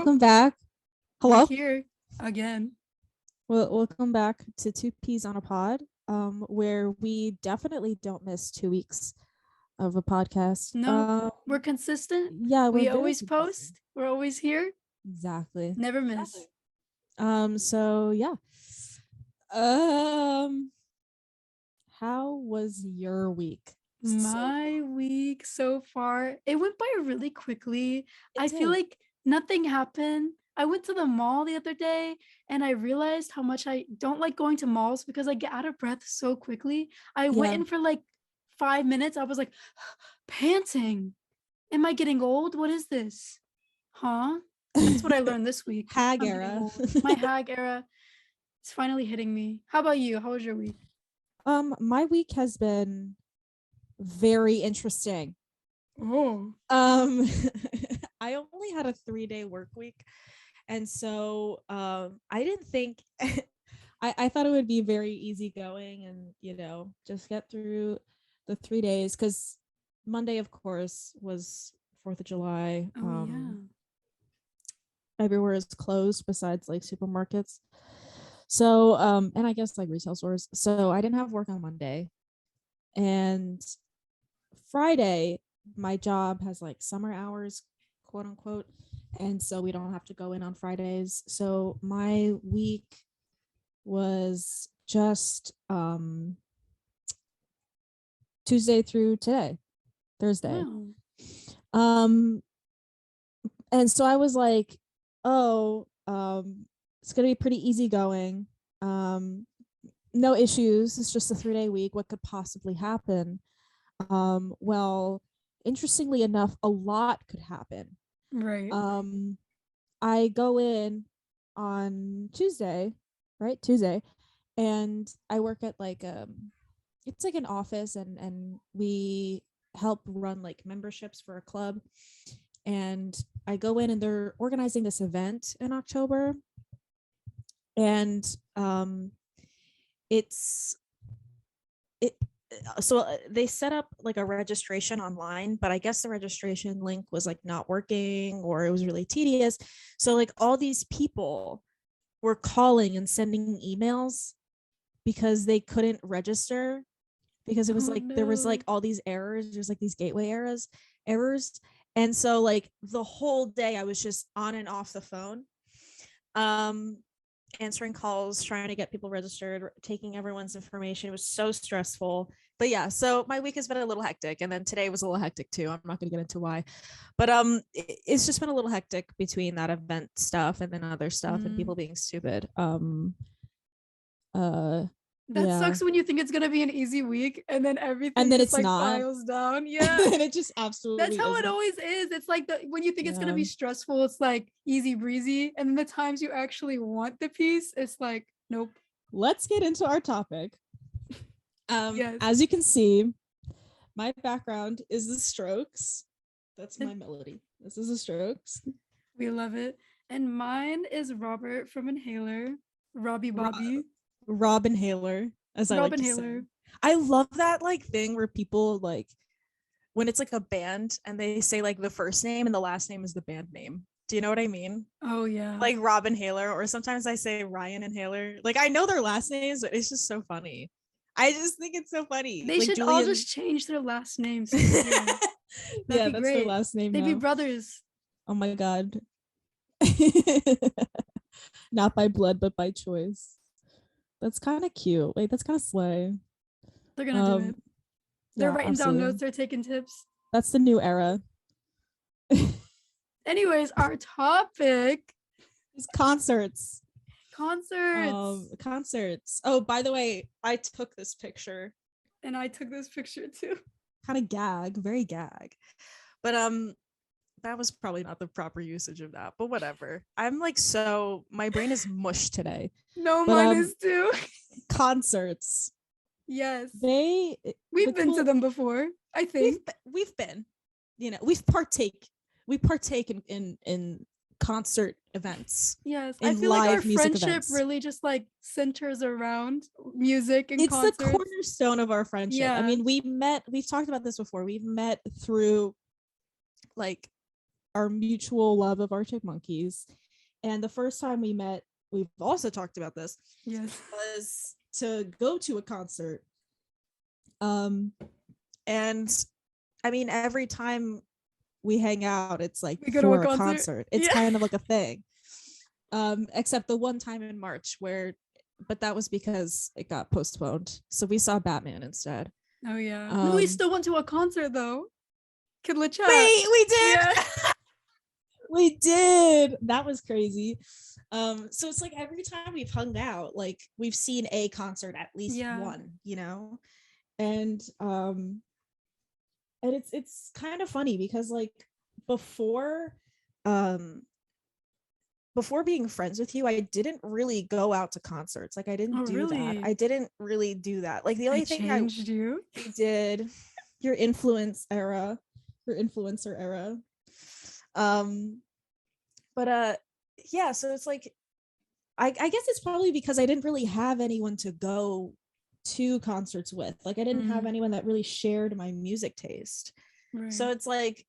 Welcome back. We're Hello. here again. Welcome back to Two Peas on a Pod, where we definitely don't miss 2 weeks of a podcast. No, we're consistent. Yeah, we're We very always consistent. post. We're always here. Exactly. Never miss. So yeah. Um, how was your week? My week so far, it went by really quickly. I feel did. like nothing happened. I went to the mall the other day and I realized how much I don't like going to malls because I get out of breath so quickly. I went Yeah. in for like 5 minutes. I was like panting. Am I getting old? What is this? Huh? That's what I learned this week. Hag I'm getting era. old. My hag era is finally hitting me. How about you? How was your week? My week has been very interesting. Oh. I only had a 3-day work week, and so I didn't think I thought it would be very easygoing and just get through the 3 days, because Monday, of course, was 4th of July. Oh yeah. Everywhere is closed besides like supermarkets. So and I guess like retail stores. So I didn't have work on Monday. And Friday, my job has like summer hours, quote unquote. And so we don't have to go in on Fridays. So my week was just Tuesday through today, Thursday. Wow. And so I was like, oh, it's gonna be pretty easygoing. No issues. It's just a 3-day week. What could possibly happen? Well, interestingly enough, a lot could happen. Right. I go in on Tuesday, right? Tuesday, and I work at like it's like an office, and we help run like memberships for a club. And I go in and they're organizing this event in October. And it's it so they set up like a registration online, but I guess the registration link was like not working, or it was really tedious. So like all these people were calling and sending emails because they couldn't register, because it was like there was like all these errors. There's like these gateway errors. And so like the whole day I was just on and off the phone, answering calls, trying to get people registered, taking everyone's information. It was so stressful. But yeah, so my week has been a little hectic, and then today was a little hectic too. I'm not going to get into why, but it's just been a little hectic between that event stuff and then other stuff and people being stupid. That Yeah. sucks when you think it's gonna be an easy week and then everything And then just it's like not. piles down. Yeah. And it just absolutely That's how it isn't. always is. It's like when you think it's gonna be Yeah. stressful, it's like easy breezy. And then the times you actually want the piece, it's like, nope. Let's get into our topic. Yes. As you can see, my background is the Strokes. That's my melody. This is the Strokes. We love it. And mine is Robert from Inhaler, Robbie Bobby. Rob Inhaler, as I Rob like to Inhaler. say. I love that like thing where people like, when it's like a band and they say like the first name and the last name is the band name. Do you know what I mean? Oh yeah. Like Rob Inhaler, or sometimes I say Ryan Inhaler. Like I know their last names, but it's just so funny. I just think it's so funny. They like should Julian... all just change their last names. Yeah, that's great. their last name. They'd now. be brothers. Oh my god. Not by blood, but by choice. That's kind of cute. Like that's kind of slay. They're gonna do it. They're writing absolutely. down notes. They're taking tips. That's the new era. Anyways, our topic is concerts. Concerts. Oh, by the way, I took this picture. And I took this picture too. Kind of gag, very gag. But that was probably not the proper usage of that, but whatever. I'm like, so my brain is mush today. No, mine is too. Concerts. Yes. We've been to them before, I think. We've been, we partake in concert events. Yes. I feel like our friendship events really just like centers around music and concerts. It's the cornerstone of our friendship. Yeah. I mean, we've talked about this before. We've met through like our mutual love of Arctic Monkeys. And the first time we met, we've also talked about this, Yes. was to go to a concert. And I mean, every time we hang out, it's like We go to a for a concert. concert. It's Yeah. kind of like a thing. Except the one time in March but that was because it got postponed. So we saw Batman instead. Oh yeah. No, we still went to a concert though. Kidlet Chat. Wait, we did. Yeah. We did. That was crazy. So it's like every time we've hung out, like we've seen a concert, at least one, you know? And it's kind of funny because like before being friends with you, I didn't really go out to concerts. Like I didn't do that. I didn't really do that. Like the only thing changed you. I did your influencer era. But yeah, so it's like I guess it's probably because I didn't really have anyone to go to concerts with. Like I didn't have anyone that really shared my music taste. Right. So it's like,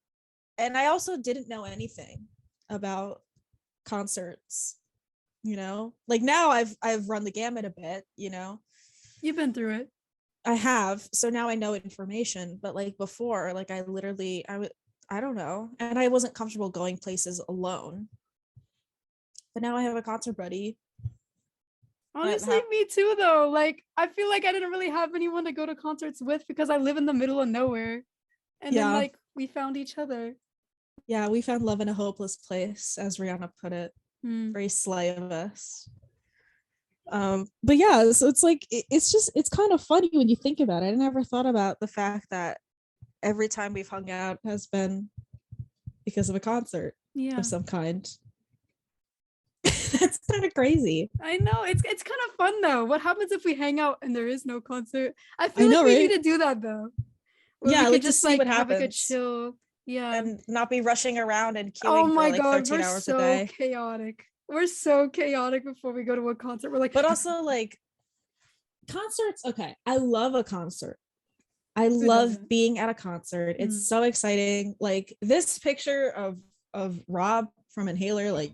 and I also didn't know anything about concerts, you know? Like now I've run the gamut a bit, you know? You've been through it. I have. So now I know information, but like before, like I don't know. And I wasn't comfortable going places alone. But now I have a concert buddy. Honestly, me too though. Like I feel like I didn't really have anyone to go to concerts with because I live in the middle of nowhere. And then like we found each other. Yeah, we found love in a hopeless place, as Rihanna put it. Very slay of us. But yeah, so it's like it's kind of funny when you think about it. I never thought about the fact that every time we've hung out has been because of a concert of some kind. That's kind of crazy. I know, it's kind of fun though. What happens if we hang out and there is no concert? I feel like we need to do that though. Yeah, like just see what happens. Have like a chill, and not be rushing around and queuing for like 13 hours a day. Chaotic. We're so chaotic before we go to a concert. We're like, but also like concerts. Okay, I love a concert. I love being at a concert. It's so exciting. Like this picture of Rob from Inhaler, like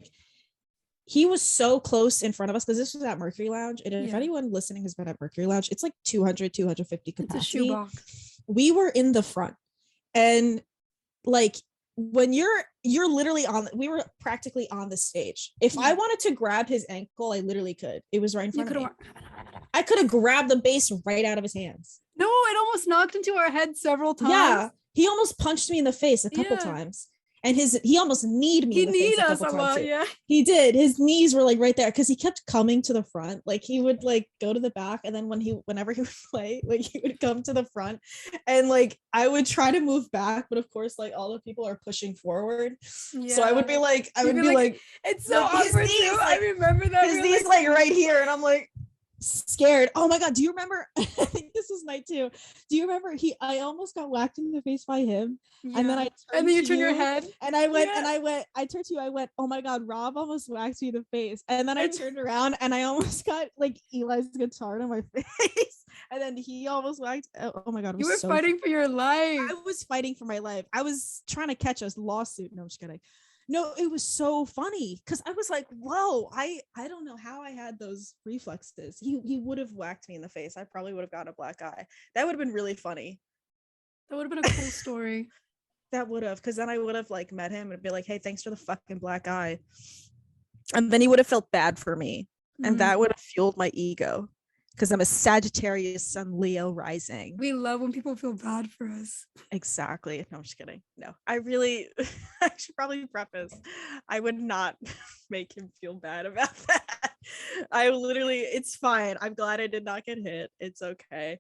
he was so close in front of us because this was at Mercury Lounge. And if anyone listening has been at Mercury Lounge, it's like 200, 250 capacity. It's a shoebox. We were in the front. And like when you're literally we were practically on the stage. If I wanted to grab his ankle, I literally could. It was right in front of me. I could have grabbed the bass right out of his hands. No, it almost knocked into our head several times. Yeah, he almost punched me in the face a couple times. And he almost kneed me in the face a couple times. Yeah. He did. His knees were like right there because he kept coming to the front. Like he would like go to the back, and then whenever he would play, like he would come to the front, and like I would try to move back, but of course, like all the people are pushing forward. Yeah. So I would be like, it's so awkward too. I remember that. His knees like right here, and I'm like scared. Oh my god, do you remember? I think this was night 2. Do you remember I almost got whacked in the face by him, and then you turned your head, and I turned to you, I went, oh my god, Rob almost whacked me in the face, and then I turned around and I almost got like Eli's guitar in my face, and then he almost whacked. Oh my god, you were fighting for your life. I was fighting for my life. I was trying to catch a lawsuit. No, I'm just kidding. No, it was so funny because I was like, whoa, I don't know how I had those reflexes. He would have whacked me in the face. I probably would have got a black eye. That would have been really funny. That would have been a cool story. That would have, because then I would have like met him and be like, hey, thanks for the fucking black eye. And then he would have felt bad for me. And that would have fueled my ego. Because I'm a Sagittarius Sun Leo rising. We love when people feel bad for us. Exactly. No, I'm just kidding. No, I should probably preface. I would not make him feel bad about that. It's fine. I'm glad I did not get hit. It's okay.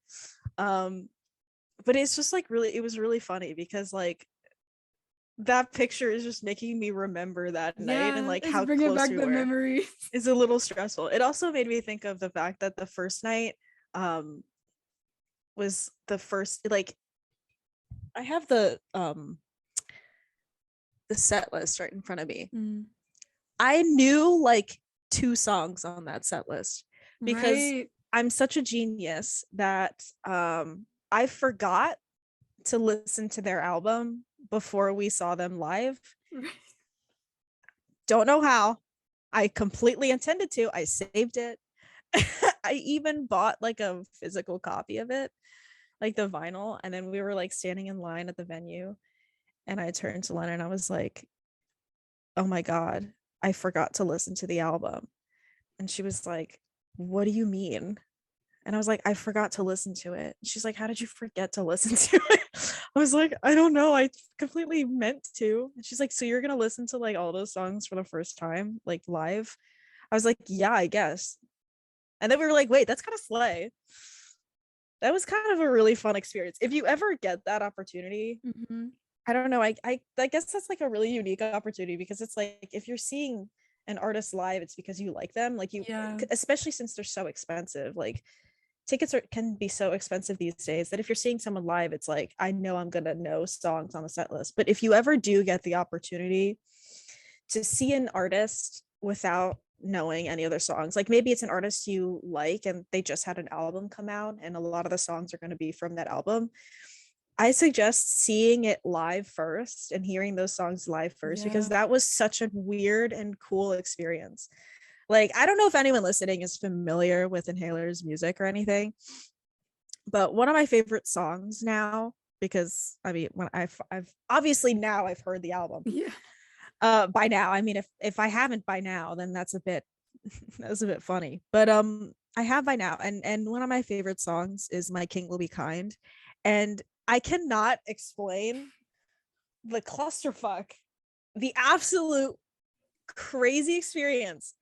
But it's just like it was really funny because like that picture is just making me remember that night and like how close back we were. Memories. It's a little stressful. It also made me think of the fact that the first night was the first, like I have the set list right in front of me. I knew like 2 songs on that set list because I'm such a genius that I forgot to listen to their album before we saw them live. Don't know how. I completely intended to. I saved it. I even bought like a physical copy of it, like the vinyl. And then we were like standing in line at the venue. And I turned to Lennon and I was like, oh my God, I forgot to listen to the album. And she was like, what do you mean? And I was like, I forgot to listen to it. She's like, how did you forget to listen to it? I was like, I don't know. I completely meant to. And she's like, so you're going to listen to like all those songs for the first time, like live? I was like, yeah, I guess. And then we were like, wait, that's kind of slay. That was kind of a really fun experience. If you ever get that opportunity, I don't know. I guess that's like a really unique opportunity because it's like if you're seeing an artist live, it's because you like them. Like especially since they're so expensive. Like tickets can be so expensive these days that if you're seeing someone live, it's like I know I'm gonna know songs on the set list. But if you ever do get the opportunity to see an artist without knowing any other songs, like maybe it's an artist you like and they just had an album come out and a lot of the songs are going to be from that album, I suggest seeing it live first and hearing those songs live first because that was such a weird and cool experience. Like, I don't know if anyone listening is familiar with Inhaler's music or anything, but one of my favorite songs now, because I mean, when I've obviously now I've heard the album. By now, I mean, if I haven't by now, then that's a bit funny. But I have by now, and one of my favorite songs is My King Will Be Kind, and I cannot explain the clusterfuck, the absolute crazy experience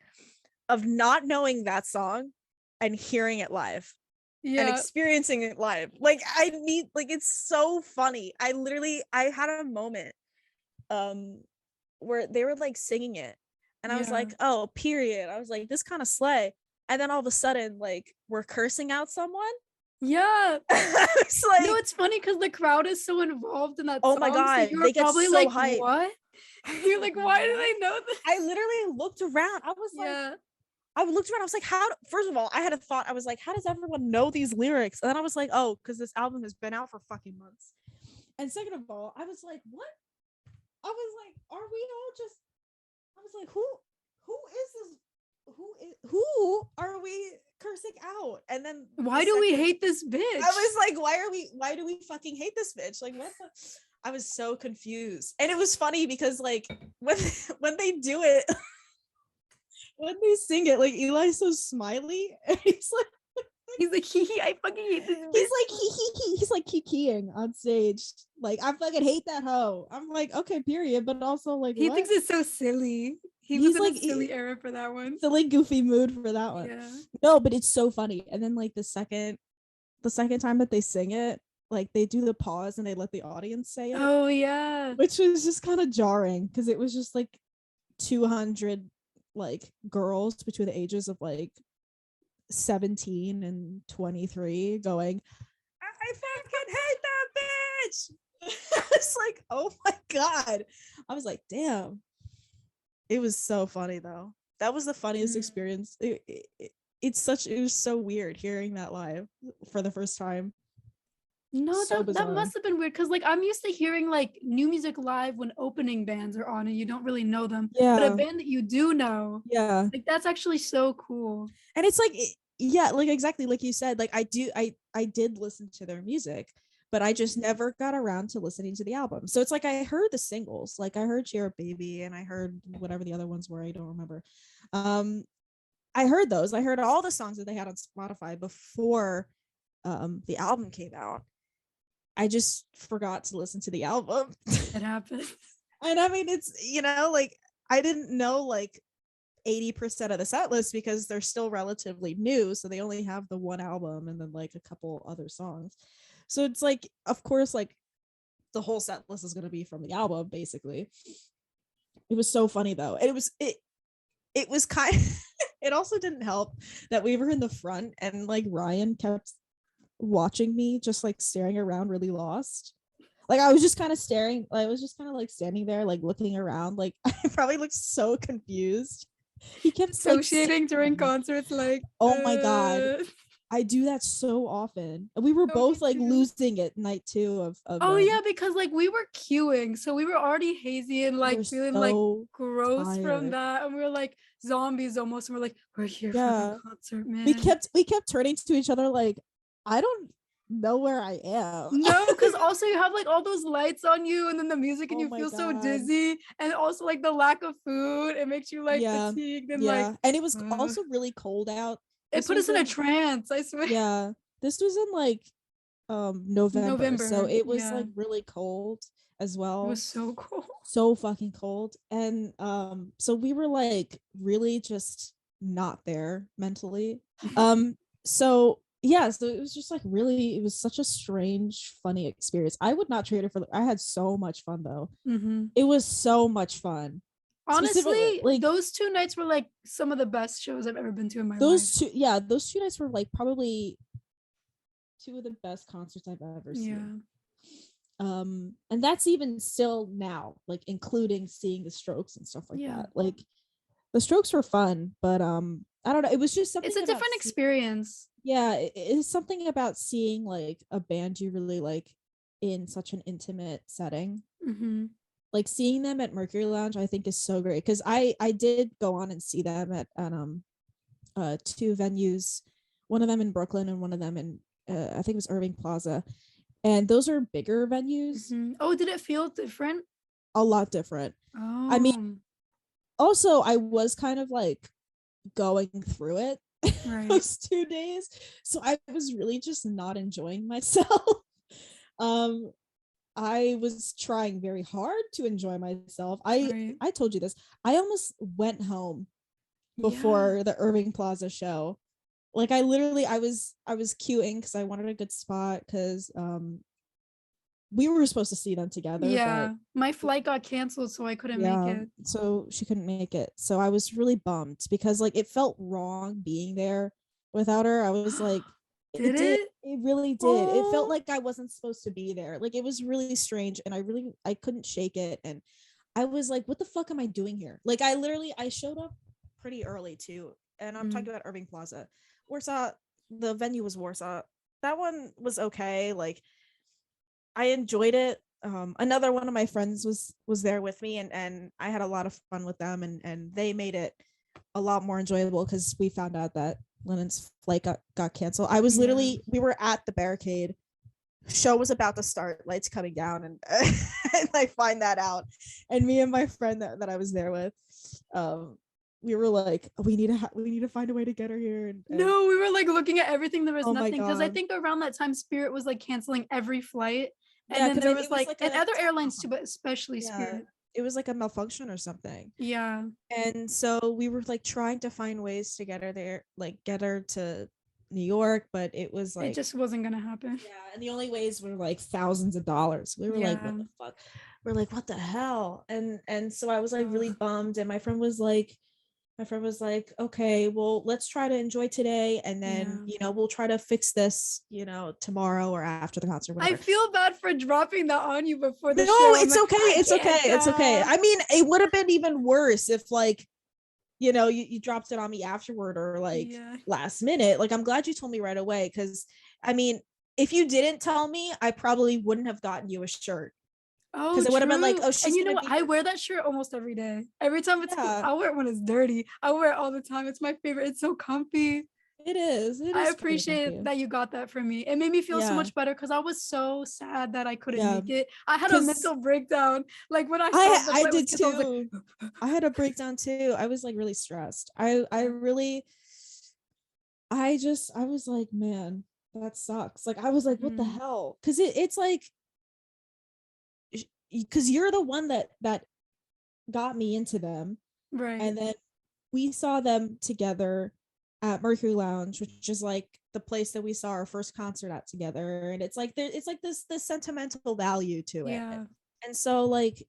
of not knowing that song and hearing it live and experiencing it live. Like it's so funny. I had a moment where they were like singing it and I was like, oh, period. I was like, this kind of slay. And then all of a sudden, like, we're cursing out someone. It's like, no, it's funny because the crowd is so involved in that song, my God, so they get probably so like hyped. What? You're like, why do they know this? I literally looked around. I was like, I looked around. I was like, how? First of all, I had a thought. I was like, how does everyone know these lyrics? And then I was like, oh, because this album has been out for fucking months. And second of all, I was like, what? I was like, are we all just? I was like, who is this? Who are we cursing out? And then why do we hate this bitch? I was like, why do we fucking hate this bitch? Like, what the? I was so confused. And it was funny because like when they do it, when they sing it, like Eli's so smiley and he's like hee, I fucking hate this bitch. He's like kikiing on stage, like I fucking hate that hoe. I'm like, okay, period. But also like he thinks it's so silly. He's like, in a silly era for that one. Silly, goofy mood for that one. No, but it's so funny. And then like the second time that they sing it, like they do the pause and they let the audience say it. Oh yeah. Which was just kind of jarring because it was just like 200 like girls between the ages of like 17 and 23 going, I fucking hate that bitch. It's like, oh my God. I was like, damn. It was so funny though. That was the funniest experience. It was so weird hearing that live for the first time. No, so that must have been weird because like I'm used to hearing like new music live when opening bands are on and you don't really know them. But a band that you do know, like that's actually so cool. And it's like, like exactly like you said, like I did listen to their music, but I just never got around to listening to the album. So it's like I heard the singles, like I heard Cheer Up Baby and I heard whatever the other ones were, I don't remember. I heard those. I heard all the songs that they had on Spotify before the album came out. I just forgot to listen to the album. It happened. And I mean, it's, like I didn't know like 80% of the set list because they're still relatively new. So they only have the one album and then like a couple other songs. So it's like, of course, like the whole set list is going to be from the album, basically. It was so funny though. And it was kind of, it also didn't help that we were in the front and like Ryan kept watching me just like staring around really lost. Like I was just kind of staring, I was just kind of like standing there like looking around, like I probably looked so confused. He kept associating during concerts, like oh my God, I do that so often. And we were both like losing it night 2 of oh yeah, because like we were queuing, so we were already hazy and like feeling so like gross tired from that, and we were like zombies almost, and we're like, we're here for the concert, man. We kept turning to each other like, I don't know where I am. No, because also you have like all those lights on you and then the music and you feel so dizzy, and also like the lack of food, it makes you like fatigued and like, and it was also really cold out. It put us in a trance, I swear. Yeah, this was in like November, so it was like really cold as well. It was so cold, so fucking cold. And so we were like really just not there mentally. So yeah, so it was just like really, it was such a strange, funny experience. I would not trade it for, I had so much fun though. It was so much fun. Honestly, like those 2 nights were like some of the best shows I've ever been to in my life. Those 2 nights were like probably 2 of the best concerts I've ever seen. And that's even still now, like including seeing the Strokes and stuff like that. Like the Strokes were fun, but I don't know, it was just something, it's a different experience. It's something about seeing like a band you really like in such an intimate setting. Like seeing them at Mercury Lounge, I think is so great, because I did go on and see them at 2 venues, one of them in Brooklyn and one of them in I think it was Irving Plaza, and those are bigger venues. Oh, did it feel different? A lot different. I mean, also I was kind of like going through it those 2 days, so I was really just not enjoying myself. I was trying very hard to enjoy myself. I told you this. I almost went home before the Irving Plaza show. Like I literally, I was queuing because I wanted a good spot, because we were supposed to see them together. Yeah, but my flight got canceled, so I couldn't make it. So she couldn't make it. So I was really bummed, because like it felt wrong being there without her. I was like, it really did. It felt like I wasn't supposed to be there. Like it was really strange, and I couldn't shake it. And I was like, what the fuck am I doing here? Like I showed up pretty early too, and I'm talking about Irving Plaza. Warsaw, the venue was Warsaw. That one was okay. Like I enjoyed it. Another one of my friends was there with me, and I had a lot of fun with them, and they made it a lot more enjoyable, because we found out that Lennon's flight got canceled. I was literally, we were at the barricade, show was about to start, lights coming down, and, and I find that out, and me and my friend that I was there with, we were like, we need to find a way to get her here. And no, we were like looking at everything. There was nothing, because I think around that time Spirit was like canceling every flight, and then there was like and other airlines too, but especially Spirit. It was like a malfunction or something. Yeah. And so we were like trying to find ways to get her there, like get her to New York, but it was like, it just wasn't gonna happen. Yeah, and the only ways were like thousands of dollars. We were like, what the fuck? We're like, what the hell? And so I was like really bummed, and my friend was like, okay, well, let's try to enjoy today, and then we'll try to fix this tomorrow or after the concert, whatever. I feel bad for dropping that on you before the show. No, it's okay. It's okay. I mean, it would have been even worse if like you dropped it on me afterward, or like last minute. Like I'm glad you told me right away, because I mean, if you didn't tell me, I probably wouldn't have gotten you a shirt. Oh, because it would have been like, oh, she's, and you know what? I wear that shirt almost every day. Every time it's I wear it when it's dirty. I wear it all the time. It's my favorite. It's so comfy. It is. I appreciate that you got that for me. It made me feel so much better, because I was so sad that I couldn't make it. I had a mental breakdown. Like when I did too. I was like, I had a breakdown too. I was like really stressed. I was like, man, that sucks. Like I was like, what the hell? Because it's like, because you're the one that got me into them, right? And then we saw them together at Mercury Lounge, which is like the place that we saw our first concert at together, and it's like this sentimental value to it. And so like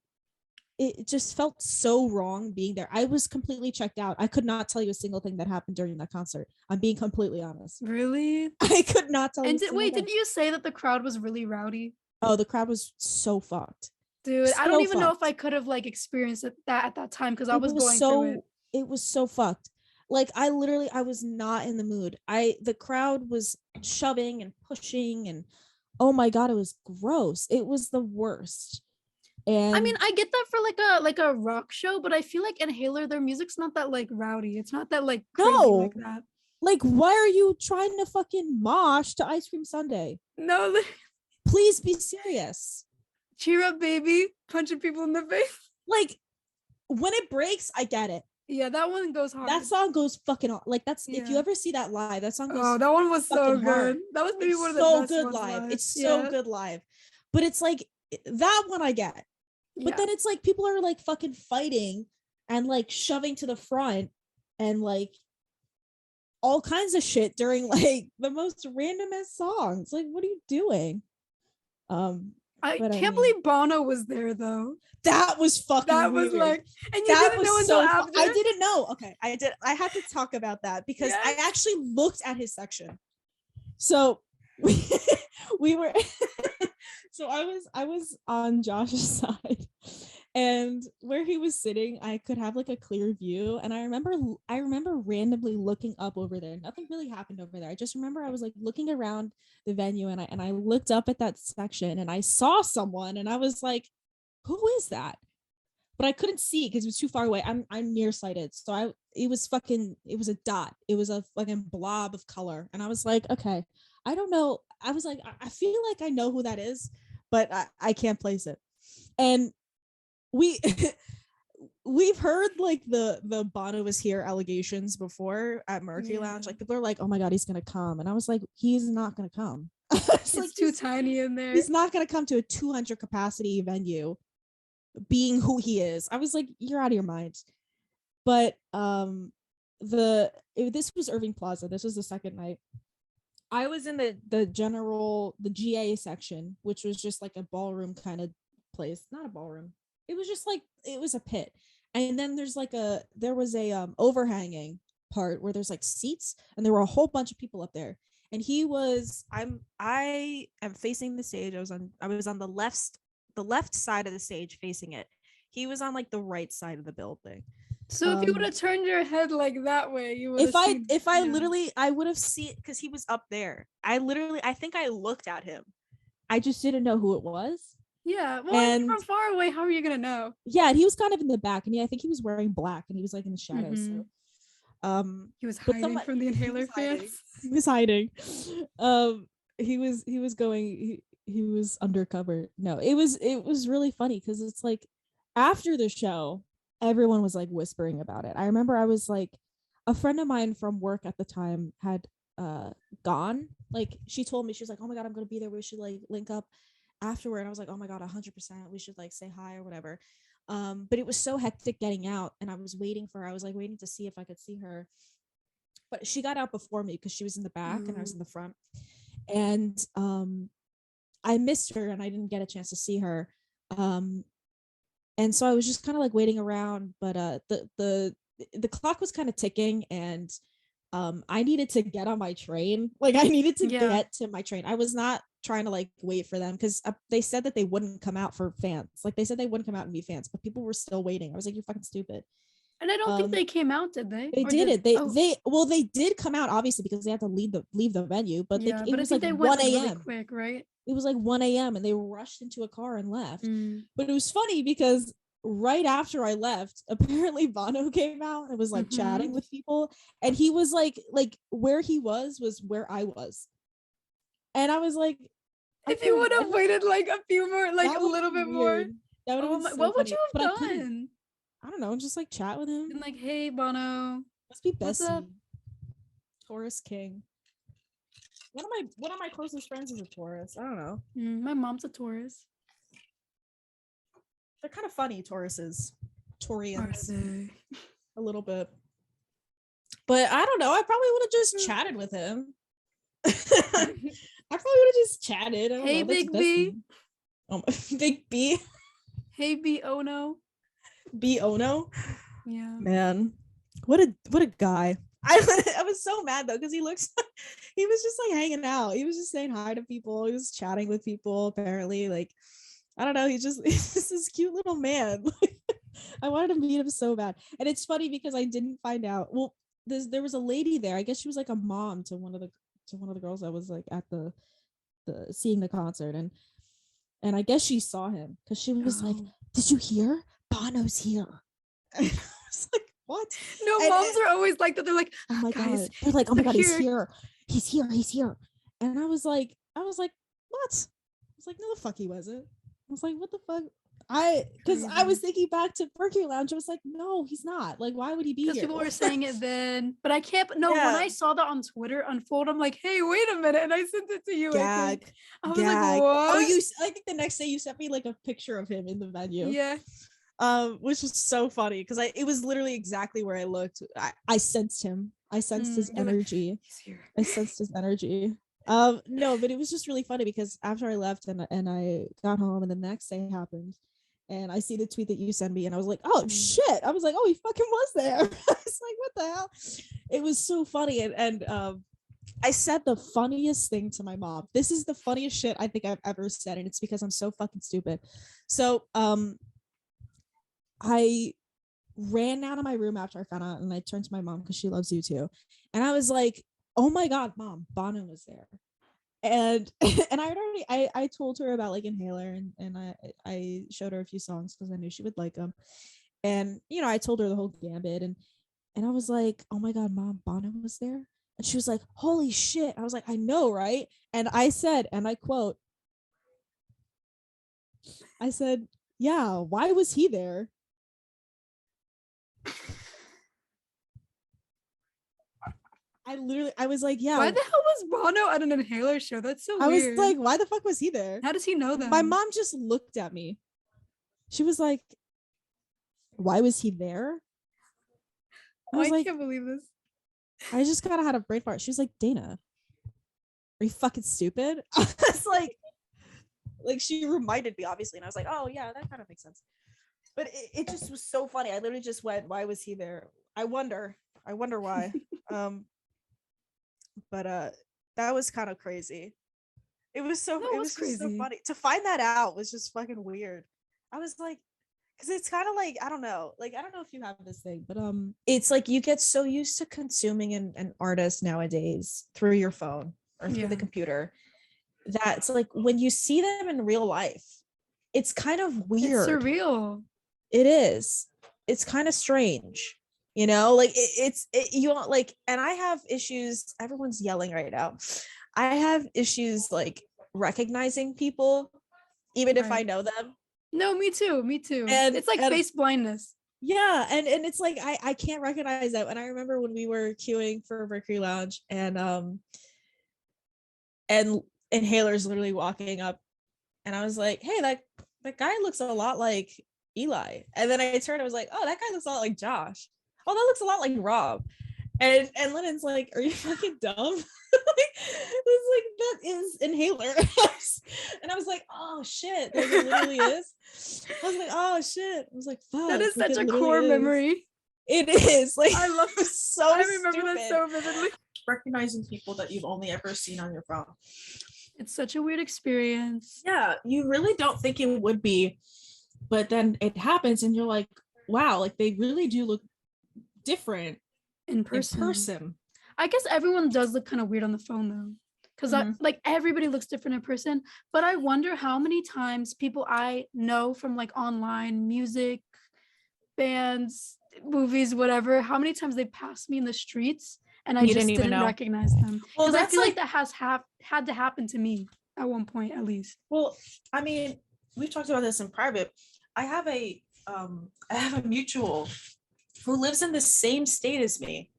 it just felt so wrong being there. I was completely checked out. I could not tell you a single thing that happened during that concert. I'm being completely honest. Really? I could not tell you. And didn't you say that the crowd was really rowdy? Oh, the crowd was so fucked. Dude, I don't even know if I could have like experienced that at that time, because I was going through it. It was so fucked. Like I was not in the mood. The crowd was shoving and pushing, and oh my God, it was gross. It was the worst. And I mean, I get that for like a rock show, but I feel like Inhaler, their music's not that like rowdy. It's not that like crazy like that. Like, why are you trying to fucking mosh to Ice Cream Sunday? No, please be serious. Cheer up, baby. Punching people in the face. Like, when it breaks, I get it. Yeah, that one goes hard. That song goes fucking hard. Like, that's if you ever see that live, that song goes. Oh, that one was so good. Hard. That was maybe one of the so best good ones live. It's so good live. But it's like that one I get. But then it's like people are like fucking fighting and like shoving to the front and like all kinds of shit during like the most randomest songs. Like, what are you doing? I can't believe Bono was there though. That was fucking weird. Was like, and you didn't know until after? I didn't know. Okay, I did. I had to talk about that because I actually looked at his section. So we were so I was on Josh's side, and where he was sitting I could have like a clear view, and I remember randomly looking up over there. Nothing really happened over there. I just remember I was like looking around the venue, and I looked up at that section and I saw someone, and I was like, who is that? But I couldn't see because it was too far away. I'm nearsighted, so it was a dot. It was a fucking blob of color, and I was like, okay, I don't know. I was like, I feel like I know who that is, but I can't place it. And we've heard like the Bono was here allegations before at Mercury Lounge. Like people are like, oh my God, he's gonna come, and I was like, he's not gonna come. It's like too tiny in there. He's not gonna come to a 200 capacity venue being who he is. I was like, you're out of your mind. But this was Irving Plaza. This was the second night. I was in the GA section, which was just like a ballroom kind of place. Not a ballroom. It was just like, it was a pit. And then there was a overhanging part where there's like seats, and there were a whole bunch of people up there. And I am facing the stage. I was on the left side of the stage facing it. He was on like the right side of the building. So if you would have turned your head like that way, you would have I would have seen, because he was up there. I think I looked at him. I just didn't know who it was. Yeah, well, from far away, how are you gonna know? Yeah, and he was kind of in the back, and I think he was wearing black, and he was like in the shadows. Mm-hmm. So he was hiding from the Inhaler fans. He was hiding. He was undercover. No, it was really funny because it's like after the show, everyone was like whispering about it. I remember I was like, a friend of mine from work at the time had gone. Like she told me, she was like, oh my God, I'm gonna be there. We should like link up afterward. And I was like, oh my God, 100%. We should like say hi or whatever. But it was so hectic getting out, and I was waiting to see if I could see her. But she got out before me because she was in the back and I was in the front. And I missed her and I didn't get a chance to see her. And so I was just kind of like waiting around, but the clock was kind of ticking, and I needed to get on my train. Like I needed to get to my train. I was not trying to like wait for them because they said that they wouldn't come out for fans. Like they said they wouldn't come out and be fans, but people were still waiting. I was like, you're fucking stupid. And I don't think they came out, did they? They did. They did come out obviously because they had to leave the venue, but it was like 1 a.m. Really quick, right? It was like 1 a.m. and they rushed into a car and left. But it was funny because right after I left, apparently Bono came out and was like chatting with people, and he was like where he was where I was, and I was like, if you would have waited like a few more, like a little bit more, that would have been so what would you have done? I don't know, just like chat with him and like, hey Bono, let's be besties. Taurus King. One of my closest friends is a Taurus. I don't know. My mom's a Taurus. They're kind of funny, Tauruses. Taurians. A little bit. But I don't know. I probably would have just chatted with him. I probably would have just chatted. Hey, Big B. Oh, Big B. Hey, B Ono. B Ono. Yeah. Man, what a guy. I was so mad though because he was just like hanging out. He was just saying hi to people. He was chatting with people. Apparently, like I don't know. He's just this cute little man. I wanted to meet him so bad, and it's funny because I didn't find out. Well, there was a lady there. I guess she was like a mom to one of the girls that was like at the seeing the concert, and I guess she saw him because she was like, "Did you hear? Bono's here." And I was like, "What?" No, moms are always like that. They're like, "Oh my guys, god!" They're like, "Oh my god, here. he's here." And I was like, "What?" I was like, "No, the fuck he wasn't." I was like, "What the fuck?" Because I was thinking back to Mercury Lounge. I was like, "No, he's not. Like, why would he be here?" Because people were saying it then, but I can't. No, when I saw that on Twitter unfold, I'm like, "Hey, wait a minute!" And I sent it to you. I was like, "What?" Oh, I think the next day you sent me like a picture of him in the venue. Yeah. Which was so funny because it was literally exactly where I looked. I sensed him. I sensed his energy. Like, he's here. I sensed his energy. No, but it was just really funny because after I left and I got home and the next day happened, and I see the tweet that you sent me, and I was like, "Oh shit!" I was like, "Oh, he fucking was there." I was like, "What the hell?" It was so funny, and I said the funniest thing to my mom. This is the funniest shit I think I've ever said, and it's because I'm so fucking stupid. So I ran out of my room after I found out, and I turned to my mom because she loves you too, and I was like, "Oh my god, Mom, Bono was there." And and I told her about like Inhaler, and I showed her a few songs because I knew she would like them, and I told her the whole gambit, and I was like, "Oh my god, Mom, Bono was there." And she was like, "Holy shit." I was like, "I know, right?" And I said, and I quote, I said, "Yeah, why was he there?" I was like, "Yeah, why the hell was Bono at an Inhaler show? That's so weird." I was like, "Why the fuck was he there?" How does he know that? My mom just looked at me. She was like, "Why was he there?" I can't believe this. I just kind of had a brain fart. She was like, "Dana, are you fucking stupid?" I was like she reminded me, obviously, and I was like, "Oh yeah, that kind of makes sense." But it just was so funny. I literally just went, "Why was he there?" I wonder why. But that was kind of crazy. It was crazy. Just so funny to find that out. Was just fucking weird. I was like, because it's kind of like, I don't know if you have this thing, but it's like you get so used to consuming an artist nowadays through your phone or through the computer that it's like when you see them in real life, it's kind of weird. It's surreal. It is. It's kind of strange. Like you like, and I have issues. Everyone's yelling right now. I have issues like recognizing people, even if I know them. No, me too. And it's like face blindness. Yeah, and it's like I can't recognize that. And I remember when we were queuing for Mercury Lounge, and Inhaler's literally walking up, and I was like, "Hey, that guy looks a lot like Eli." And then I turned, I was like, "Oh, that guy looks a lot like Josh. Oh, that looks a lot like Rob." And Lennon's like, "Are you fucking dumb?" It's like, that is Inhaler. And I was like, "Oh shit, like, it literally is." I was like, "Oh shit." I was like, "Fuck." That is such a core memory. It is. Like, I love it. So I remember that so vividly. Recognizing people that you've only ever seen on your phone. It's such a weird experience. Yeah, you really don't think it would be, but then it happens and you're like, wow, like they really do look different in person. I guess everyone does look kind of weird on the phone though, because like everybody looks different in person. But I wonder how many times people I know from like online music, bands, movies, whatever, how many times they passed me in the streets and I just didn't recognize them. Because I feel like that has had to happen to me at one point at least. Well, I mean, we've talked about this in private. I have a mutual who lives in the same state as me.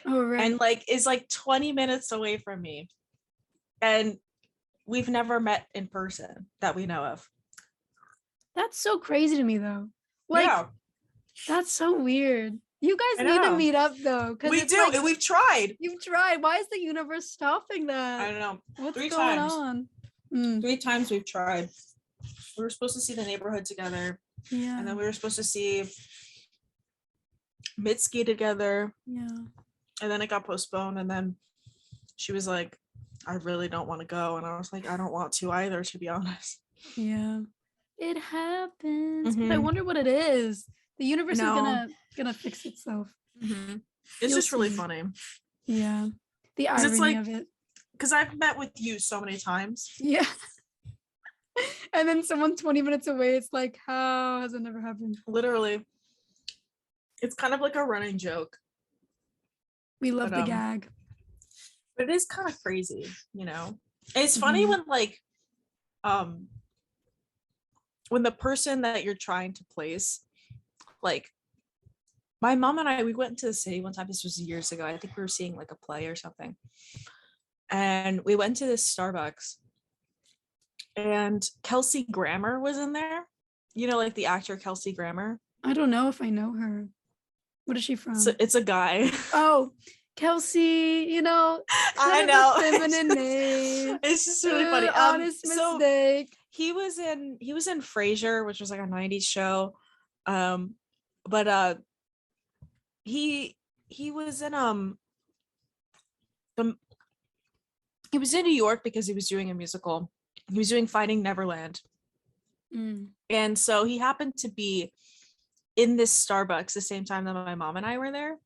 Oh, right. And like is like 20 minutes away from me. And we've never met in person that we know of. That's so crazy to me though. Like, yeah. That's so weird. You guys need to meet up though. We do, like, and we've tried. You've tried. Why is the universe stopping that? I don't know. What's going on? 3 times we've tried. We were supposed to see The Neighborhood together. Yeah. And then we were supposed to see Mitski together. Yeah. And then it got postponed. And then she was like, "I really don't want to go." And I was like, "I don't want to either, to be honest." Yeah. It happens. But I wonder what it is. The universe is gonna fix itself. It's just really funny. Yeah. The irony of it. Because I've met with you so many times. Yeah. And then someone 20 minutes away, it's like, how has it never happened? Literally. It's kind of like a running joke. We love the gag. But it is kind of crazy, you know? And it's funny when like when the person that you're trying to place, like my mom and I, we went to the city one time. This was years ago. I think we were seeing like a play or something. And we went to this Starbucks and Kelsey Grammer was in there. You know, like the actor Kelsey Grammer. I don't know if I know her. What is she from? So it's a guy. Oh, Kelsey, you know, I know. Feminine name. It's just really funny. Honest mistake. So he was in Frasier, which was like a 90s show. But he was in he was in New York because he was doing a musical. He was doing Finding Neverland. And so he happened to be in this Starbucks the same time that my mom and I were there.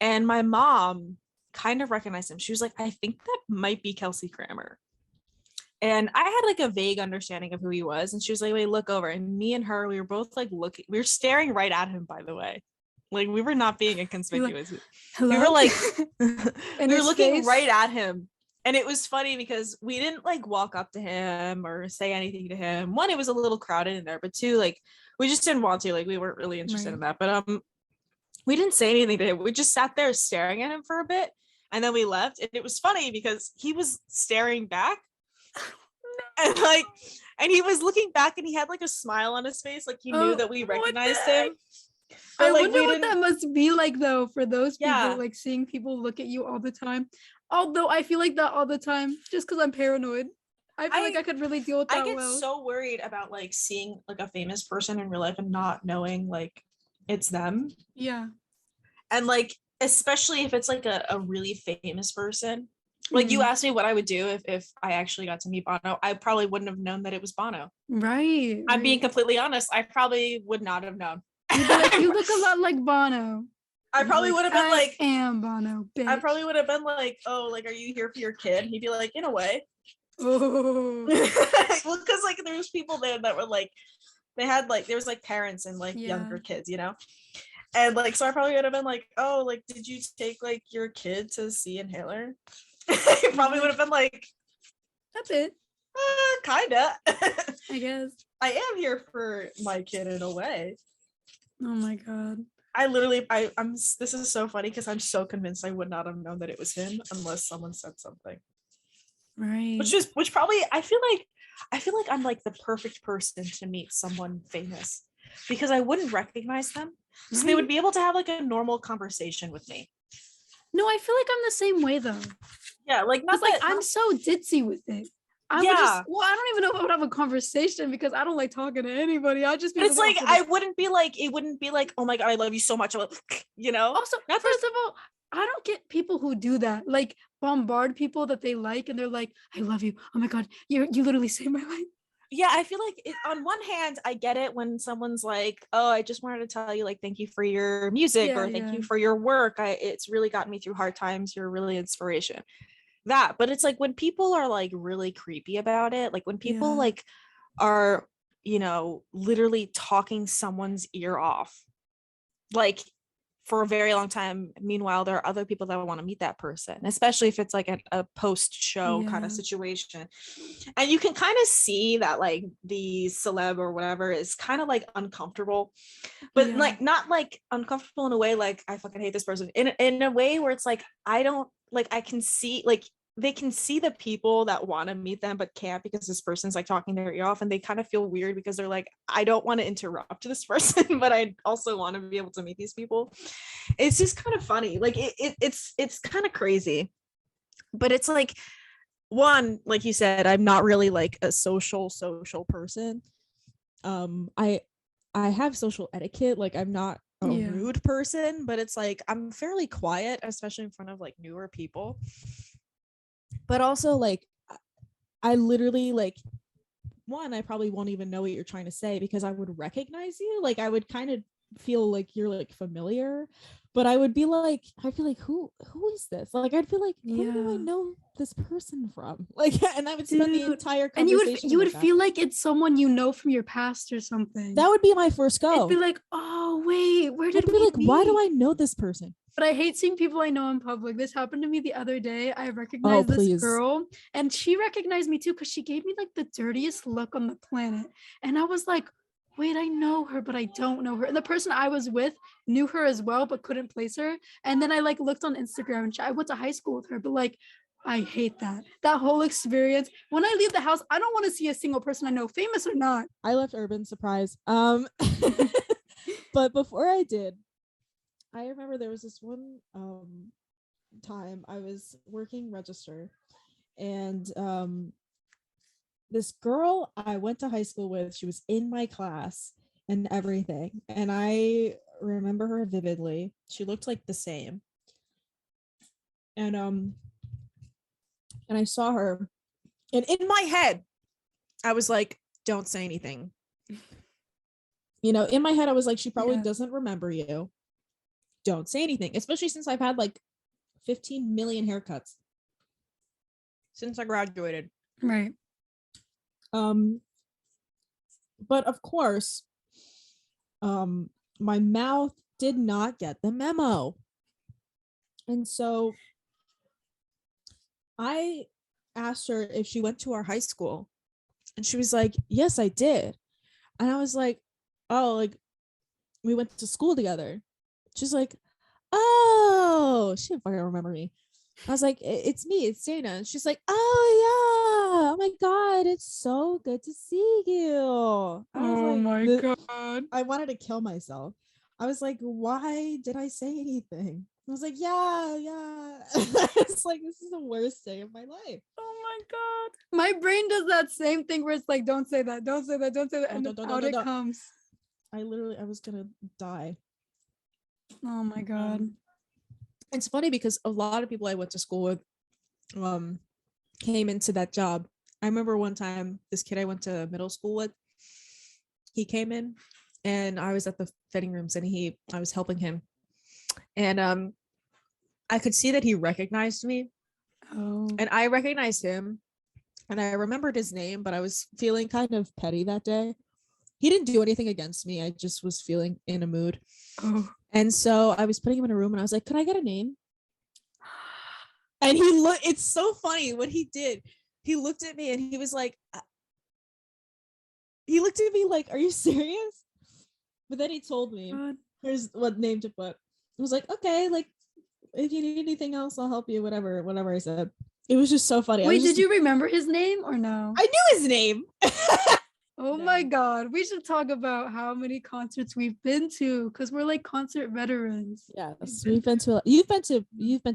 And my mom kind of recognized him. She was like, I think that might be Kelsey Grammer. And I had like a vague understanding of who he was. And she was like, wait, look over. And me and her, we were both like looking, we were staring right at him, by the way. Like we were not being inconspicuous. Hello? We were like, we were looking face? right at him. And it was funny because we didn't like walk up to him or say anything to him. One, it was a little crowded in there, but two, like we just didn't want to, like we weren't really interested in that. But we didn't say anything to him. We just sat there staring at him for a bit and then we left. And it was funny because he was staring back and he was looking back and he had like a smile on his face, like he knew that we recognized him. But, I wonder what that must be like though for those people, like seeing people look at you all the time. Although I feel like that all the time, just because I'm paranoid. I feel like I could really deal with that. I get so worried about like seeing like a famous person in real life and not knowing like it's them. Yeah. And like, especially if it's like a really famous person. Like you asked me what I would do if I actually got to meet Bono. I probably wouldn't have known that it was Bono. Right. I'm being completely honest. I probably would not have known. You'd be like, you look a lot like Bono. I probably would have been like, I am Bono, bitch. I probably would have been like, oh, like, are you here for your kid? He'd be like, in a way. Oh. Well, because like there's people there that were like, they had like, there was like parents and like younger kids, you know? And like, so I probably would have been like, oh, like, did you take like your kid to see Inhaler? I probably would have been like, that's it. Kinda. I guess. I am here for my kid in a way. Oh my God. I'm this is so funny because I'm so convinced I would not have known that it was him unless someone said something. Right. Which probably I feel like I'm like the perfect person to meet someone famous because I wouldn't recognize them. So they would be able to have like a normal conversation with me. No, I feel like I'm the same way though. Yeah, like not like I'm so ditzy with it. I don't even know if I would have a conversation because I don't like talking to anybody. I just be. But it's like it wouldn't be like, oh my God, I love you so much. You know. Also, first of all, I don't get people who do that. Like bombard people that they like, and they're like, "I love you." Oh my God, you literally saved my life. Yeah, I feel like on one hand, I get it when someone's like, "Oh, I just wanted to tell you, like, thank you for your music or thank you for your work. It's really gotten me through hard times. You're really inspiration." But it's like when people are like really creepy about it, like when people like are, you know, literally talking someone's ear off, like for a very long time. Meanwhile, there are other people that want to meet that person, especially if it's like a post-show kind of situation. And you can kind of see that like the celeb or whatever is kind of like uncomfortable, but like not like uncomfortable in a way like I fucking hate this person, in a way where it's like I don't like, I can see like they can see the people that want to meet them but can't because this person's like talking their ear off, and they kind of feel weird because they're like, I don't want to interrupt this person but I also want to be able to meet these people. It's just kind of funny, like it's kind of crazy. But it's like, one, like you said, I'm not really like a social person. I have social etiquette, like I'm not a rude person, but it's like I'm fairly quiet, especially in front of like newer people. But also like I literally like, one, I probably won't even know what you're trying to say because I would recognize you. Like I would kind of feel like you're like familiar, but I'd be like, who is this? Like, I'd feel like, where do I know this person from? Like, and I would spend the entire conversation. And you would feel like it's someone you know from your past or something. That would be my first go. I'd be like, oh wait, where did I'd be like, why do I know this person? But I hate seeing people I know in public. This happened to me the other day. I recognized this girl, and she recognized me too, because she gave me like the dirtiest look on the planet. And I was like, wait, I know her, but I don't know her. And the person I was with knew her as well, but couldn't place her. And then I like looked on Instagram, and I went to high school with her, but like, I hate that whole experience. When I leave the house, I don't want to see a single person I know, famous or not. I left urban, surprise. But before I did, I remember there was this one time I was working register, and this girl I went to high school with, she was in my class and everything, and I remember her vividly. She looked like the same, and I saw her, and in my head I was like, don't say anything. You know, in my head I was like, she probably doesn't remember you. Don't say anything, especially since I've had like 15 million haircuts since I graduated. Right. But of course, my mouth did not get the memo. And so I asked her if she went to our high school, and she was like, yes, I did. And I was like, oh, like we went to school together. She's like, oh, she didn't fucking remember me. I was like, it's me, it's Dana. And she's like, oh yeah, oh my god, it's so good to see you. I wanted to kill myself. I was like, why did I say anything? I was like, yeah. It's like, this is the worst day of my life. Oh my god, my brain does that same thing where it's like, don't say that, and out it comes. I was gonna die. Oh my god. It's funny because a lot of people I went to school with came into that job. I remember one time this kid I went to middle school with, he came in, and I was at the fitting rooms, and I was helping him, and I could see that he recognized me. And I recognized him, and I remembered his name, but I was feeling kind of petty that day. He didn't do anything against me. I just was feeling in a mood. And so I was putting him in a room, and I was like, could I get a name? And it's so funny what he did. He looked at me, and he was like, are you serious? But then he told me, here's what name to put. I was like, okay, like, if you need anything else, I'll help you, whatever I said. It was just so funny. Wait, did you remember his name or no? I knew his name. Oh my god, we should talk about how many concerts we've been to, because we're like concert veterans. Yes, you've been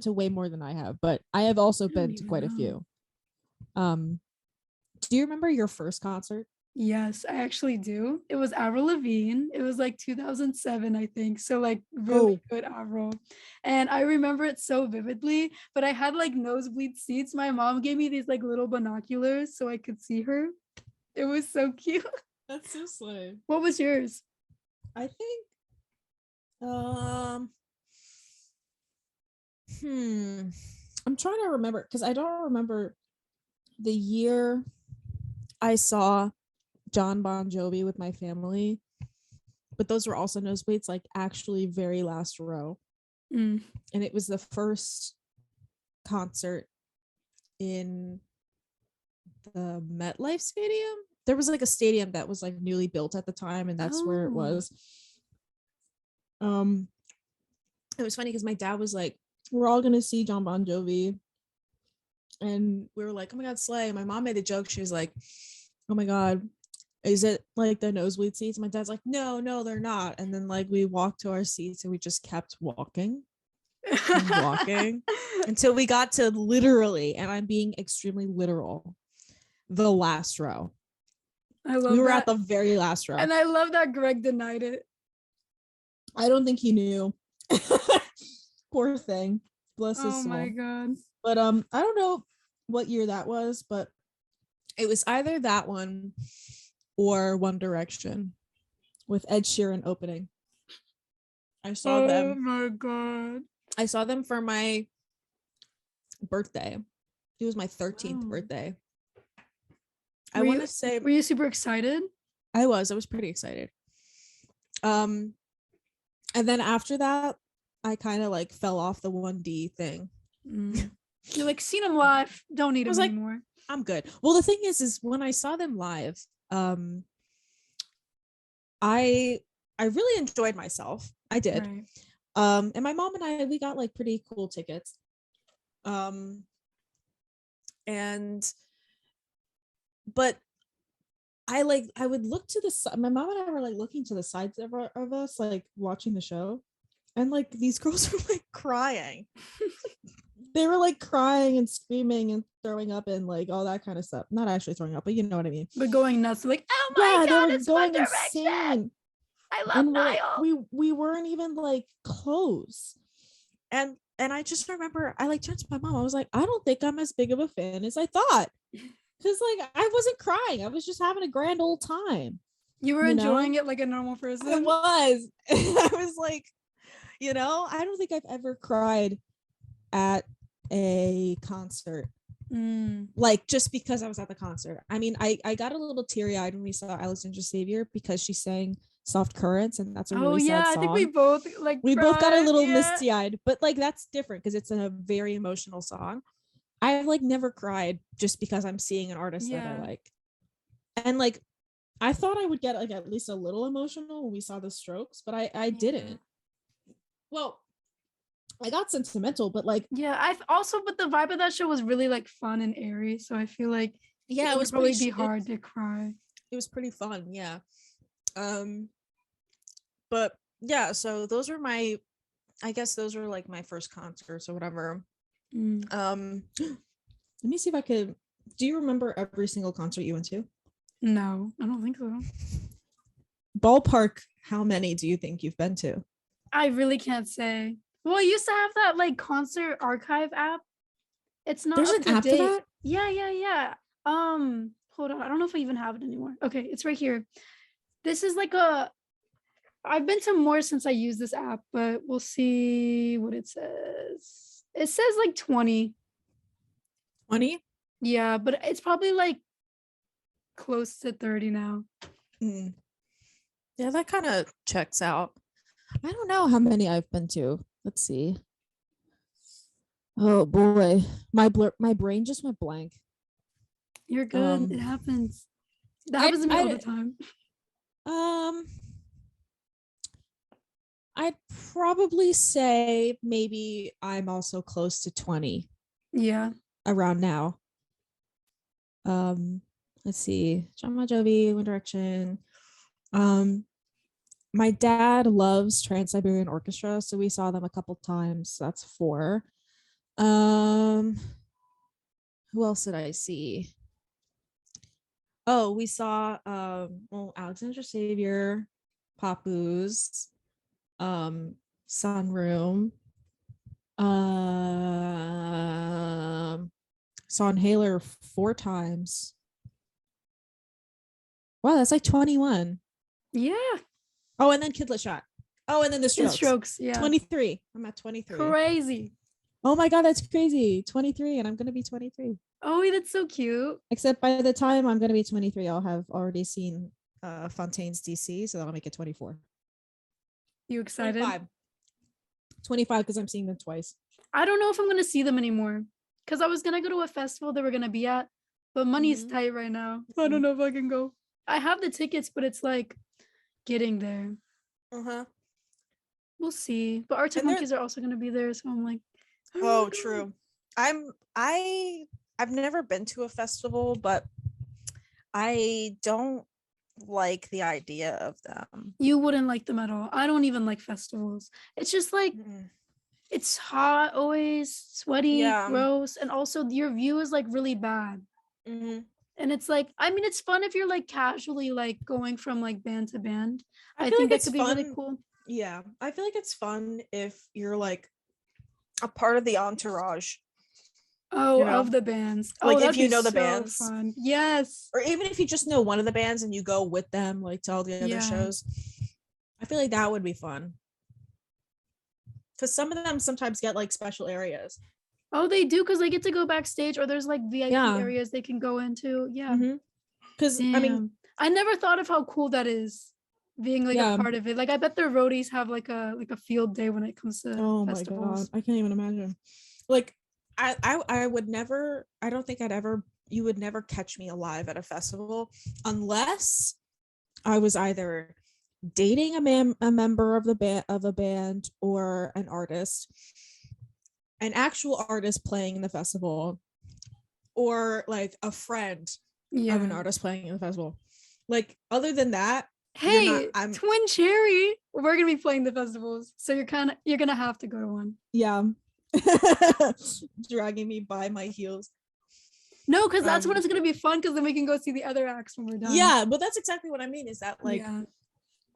to way more than I have, but I have also been to quite a few. Do you remember your first concert? Yes, I actually do. It was Avril Lavigne. It was like 2007, I think. So like really good Avril. And I remember it so vividly, but I had like nosebleed seats. My mom gave me these like little binoculars so I could see her. It was so cute. That's so slay. What was yours? I think I'm trying to remember, because I don't remember the year I saw John Bon Jovi with my family, but those were also nosebleeds, like actually very last row. And it was the first concert in the MetLife Stadium. There was like a stadium that was like newly built at the time, and that's where it was. It was funny because my dad was like, we're all gonna see John Bon Jovi, and we were like, oh my god, slay. My mom made the joke, she was like, oh my god, is it like the nosebleed seats? My dad's like, no, they're not. And then like we walked to our seats, and we just kept walking and walking until we got to literally, and I'm being extremely literal, the last row. We were at the very last row. And I love that Greg denied it. I don't think he knew. Poor thing. Bless his soul. Oh my god. But I don't know what year that was, but it was either that one or One Direction with Ed Sheeran opening. I saw them. Oh my god. I saw them for my birthday. It was my 13th birthday. I want to say, were you super excited? I was pretty excited. And then after that, I kind of like fell off the 1D thing. You're like, seen them live, don't need them anymore. I'm good. Well, the thing is when I saw them live, I really enjoyed myself. I did. Right. And my mom and I, we got like pretty cool tickets. But I would look to the side. My mom and I were like looking to the sides of us, like watching the show, and like these girls were like crying. They were like crying and screaming and throwing up and like all that kind of stuff. Not actually throwing up, but you know what I mean. But going nuts, like, oh my god, it's going insane. I love Niall. We weren't even like close, and I just remember I like turned to my mom. I was like, I don't think I'm as big of a fan as I thought, because like I wasn't crying. I was just having a grand old time. You were enjoying it like a normal person. I was. I was like, I don't think I've ever cried at a concert. Like just because I was at the concert. I mean, I got a little teary-eyed when we saw Alexandra Savior because she sang Soft Currents, and that's a really sad song. I think we both both got a little misty-eyed, but like that's different because it's a very emotional song. I've like never cried just because I'm seeing an artist that I like. And like I thought I would get like at least a little emotional when we saw the Strokes, but I didn't. Well, I got sentimental, but like I've also, but the vibe of that show was really like fun and airy, so I feel like it would probably be hard to cry. It was pretty fun, yeah. But yeah, so those were I guess those were like my first concerts or whatever. Let me see if I could. Do you remember every single concert you went to? No, I don't think so. Ballpark, how many do you think you've been to? I really can't say. Well, I used to have that like concert archive app. It's not. There's an app for that? Yeah. Hold on. I don't know if I even have it anymore. Okay, it's right here. This is like I've been to more since I used this app, but we'll see what it says. It says like 20. 20? Yeah, but it's probably like close to 30 now. Yeah, that kind of checks out. I don't know how many I've been to. Let's see. Oh boy, my brain just went blank. You're good. It happens. That happens to me all the time. I'd probably say maybe I'm also close to 20. Yeah. Around now. Let's see. John Bon Jovi, One Direction. My dad loves Trans-Siberian Orchestra, so we saw them a couple times. That's 4. Who else did I see? Oh, we saw Alexandra Savior, Papoose, Sunroom, saw Inhaler 4 times. Wow, that's like 21. Yeah. Oh, and then Kidlet Shot. Oh, and then the Strokes. Yeah. 23. I'm at 23. Crazy. Oh my god, that's crazy. 23, and I'm gonna be 23. Oh, that's so cute. Except by the time I'm gonna be 23, I'll have already seen Fontaine's DC, so that'll make it 24. You excited? 25 because I'm seeing them twice. I don't know if I'm gonna see them anymore because I was gonna go to a festival they were gonna be at, but money's tight right now. I don't know if I can go. I have the tickets, but it's like getting there. We'll see. But Arctic Monkeys are also gonna be there, so I'm like, oh, true. I've never been to a festival, but I don't like the idea of them. You wouldn't like them at all. I don't even like festivals. It's just like it's hot always, sweaty, gross, and also your view is like really bad. And it's like, I mean, it's fun if you're like casually like going from like band to band. I think that could be really cool. Yeah, I feel like it's fun if you're like a part of the entourage. Oh, of the bands. Like if you know the bands. Fun. Yes. Or even if you just know one of the bands and you go with them like to all the other shows. I feel like that would be fun. because some of them sometimes get like special areas. Oh, they do, because they get to go backstage, or there's like VIP areas they can go into. Yeah. Because I mean, I never thought of how cool that is, being like a part of it. Like, I bet their roadies have like a field day when it comes to festivals. My God, I can't even imagine. Like, I would never. I don't think I'd ever. You would never catch me alive at a festival unless I was either dating a member of a band or an artist, an actual artist playing in the festival, or like a friend of an artist playing in the festival. Like, other than that, hey, Twin Cherry, we're gonna be playing the festivals, so you're gonna have to go to one. Yeah. Dragging me by my heels. No, because that's when it's gonna be fun, because then we can go see the other acts when we're done. Yeah, but that's exactly what I mean, is that like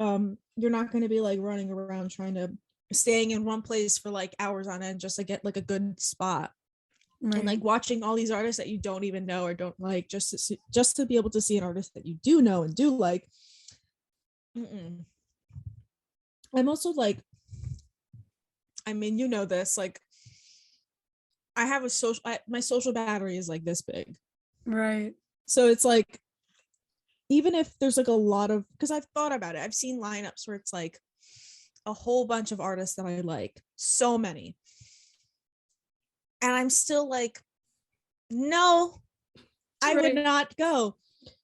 you're not gonna be like running around staying in one place for like hours on end just to get like a good spot. And like watching all these artists that you don't even know or don't like, just to be able to see an artist that you do know and do like. I'm also like, I mean, you know this, like, I have my social battery is like this big. Right. So it's like, even if there's like a lot of, because I've thought about it, I've seen lineups where it's like a whole bunch of artists that I like, so many. And I'm still like, no, I would not go.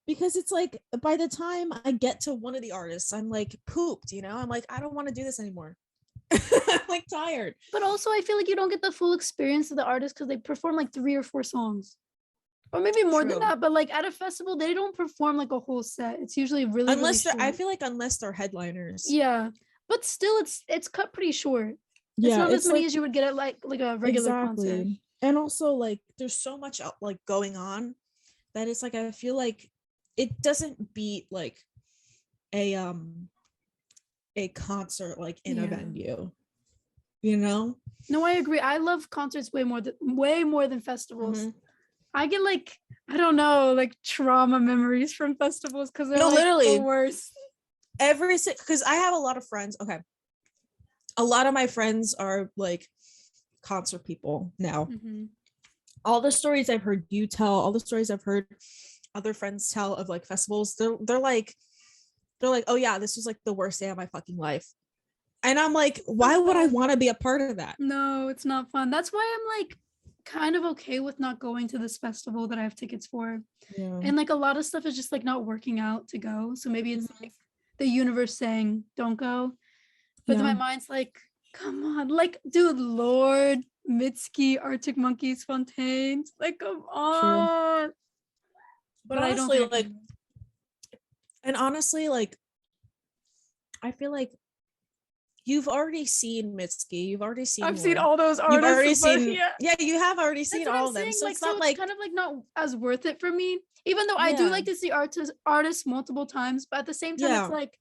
Because it's like, by the time I get to one of the artists, I'm like pooped, you know? I'm like, I don't want to do this anymore. I'm like tired. But also, I feel like you don't get the full experience of the artist because they perform like 3 or 4 songs. Or maybe more than that, but like at a festival, they don't perform like a whole set. It's usually really, I feel like unless they're headliners. Yeah. But still, it's cut pretty short. It's not as many as you would get at like a regular concert. And also, like, there's so much like going on that it's like, I feel like it doesn't beat like a concert like in a venue, you know? No, I agree. I love concerts way more than festivals. I get like, I don't know, like trauma memories from festivals because they're literally the worst. Because I have a lot of friends. Okay. A lot of my friends are like concert people now. All the stories I've heard you tell, all the stories I've heard other friends tell of like festivals, they're like, oh yeah, this was like the worst day of my fucking life. And I'm like, why would I want to be a part of that? No, it's not fun. That's why I'm like kind of okay with not going to this festival that I have tickets for. And like a lot of stuff is just like not working out to go. So maybe it's like the universe saying don't go. But then my mind's like, come on, like, dude, Lord, Mitski, Arctic Monkeys, Fontaine, like, come on. But honestly, like, and honestly, like, I feel like you've already seen Mitski. You've already seen. I've seen all those artists. You've already seen. Yeah, you have already seen all of them. So like, it's not like kind of like not as worth it for me. Even though I do like to see artists multiple times, but at the same time, it's like,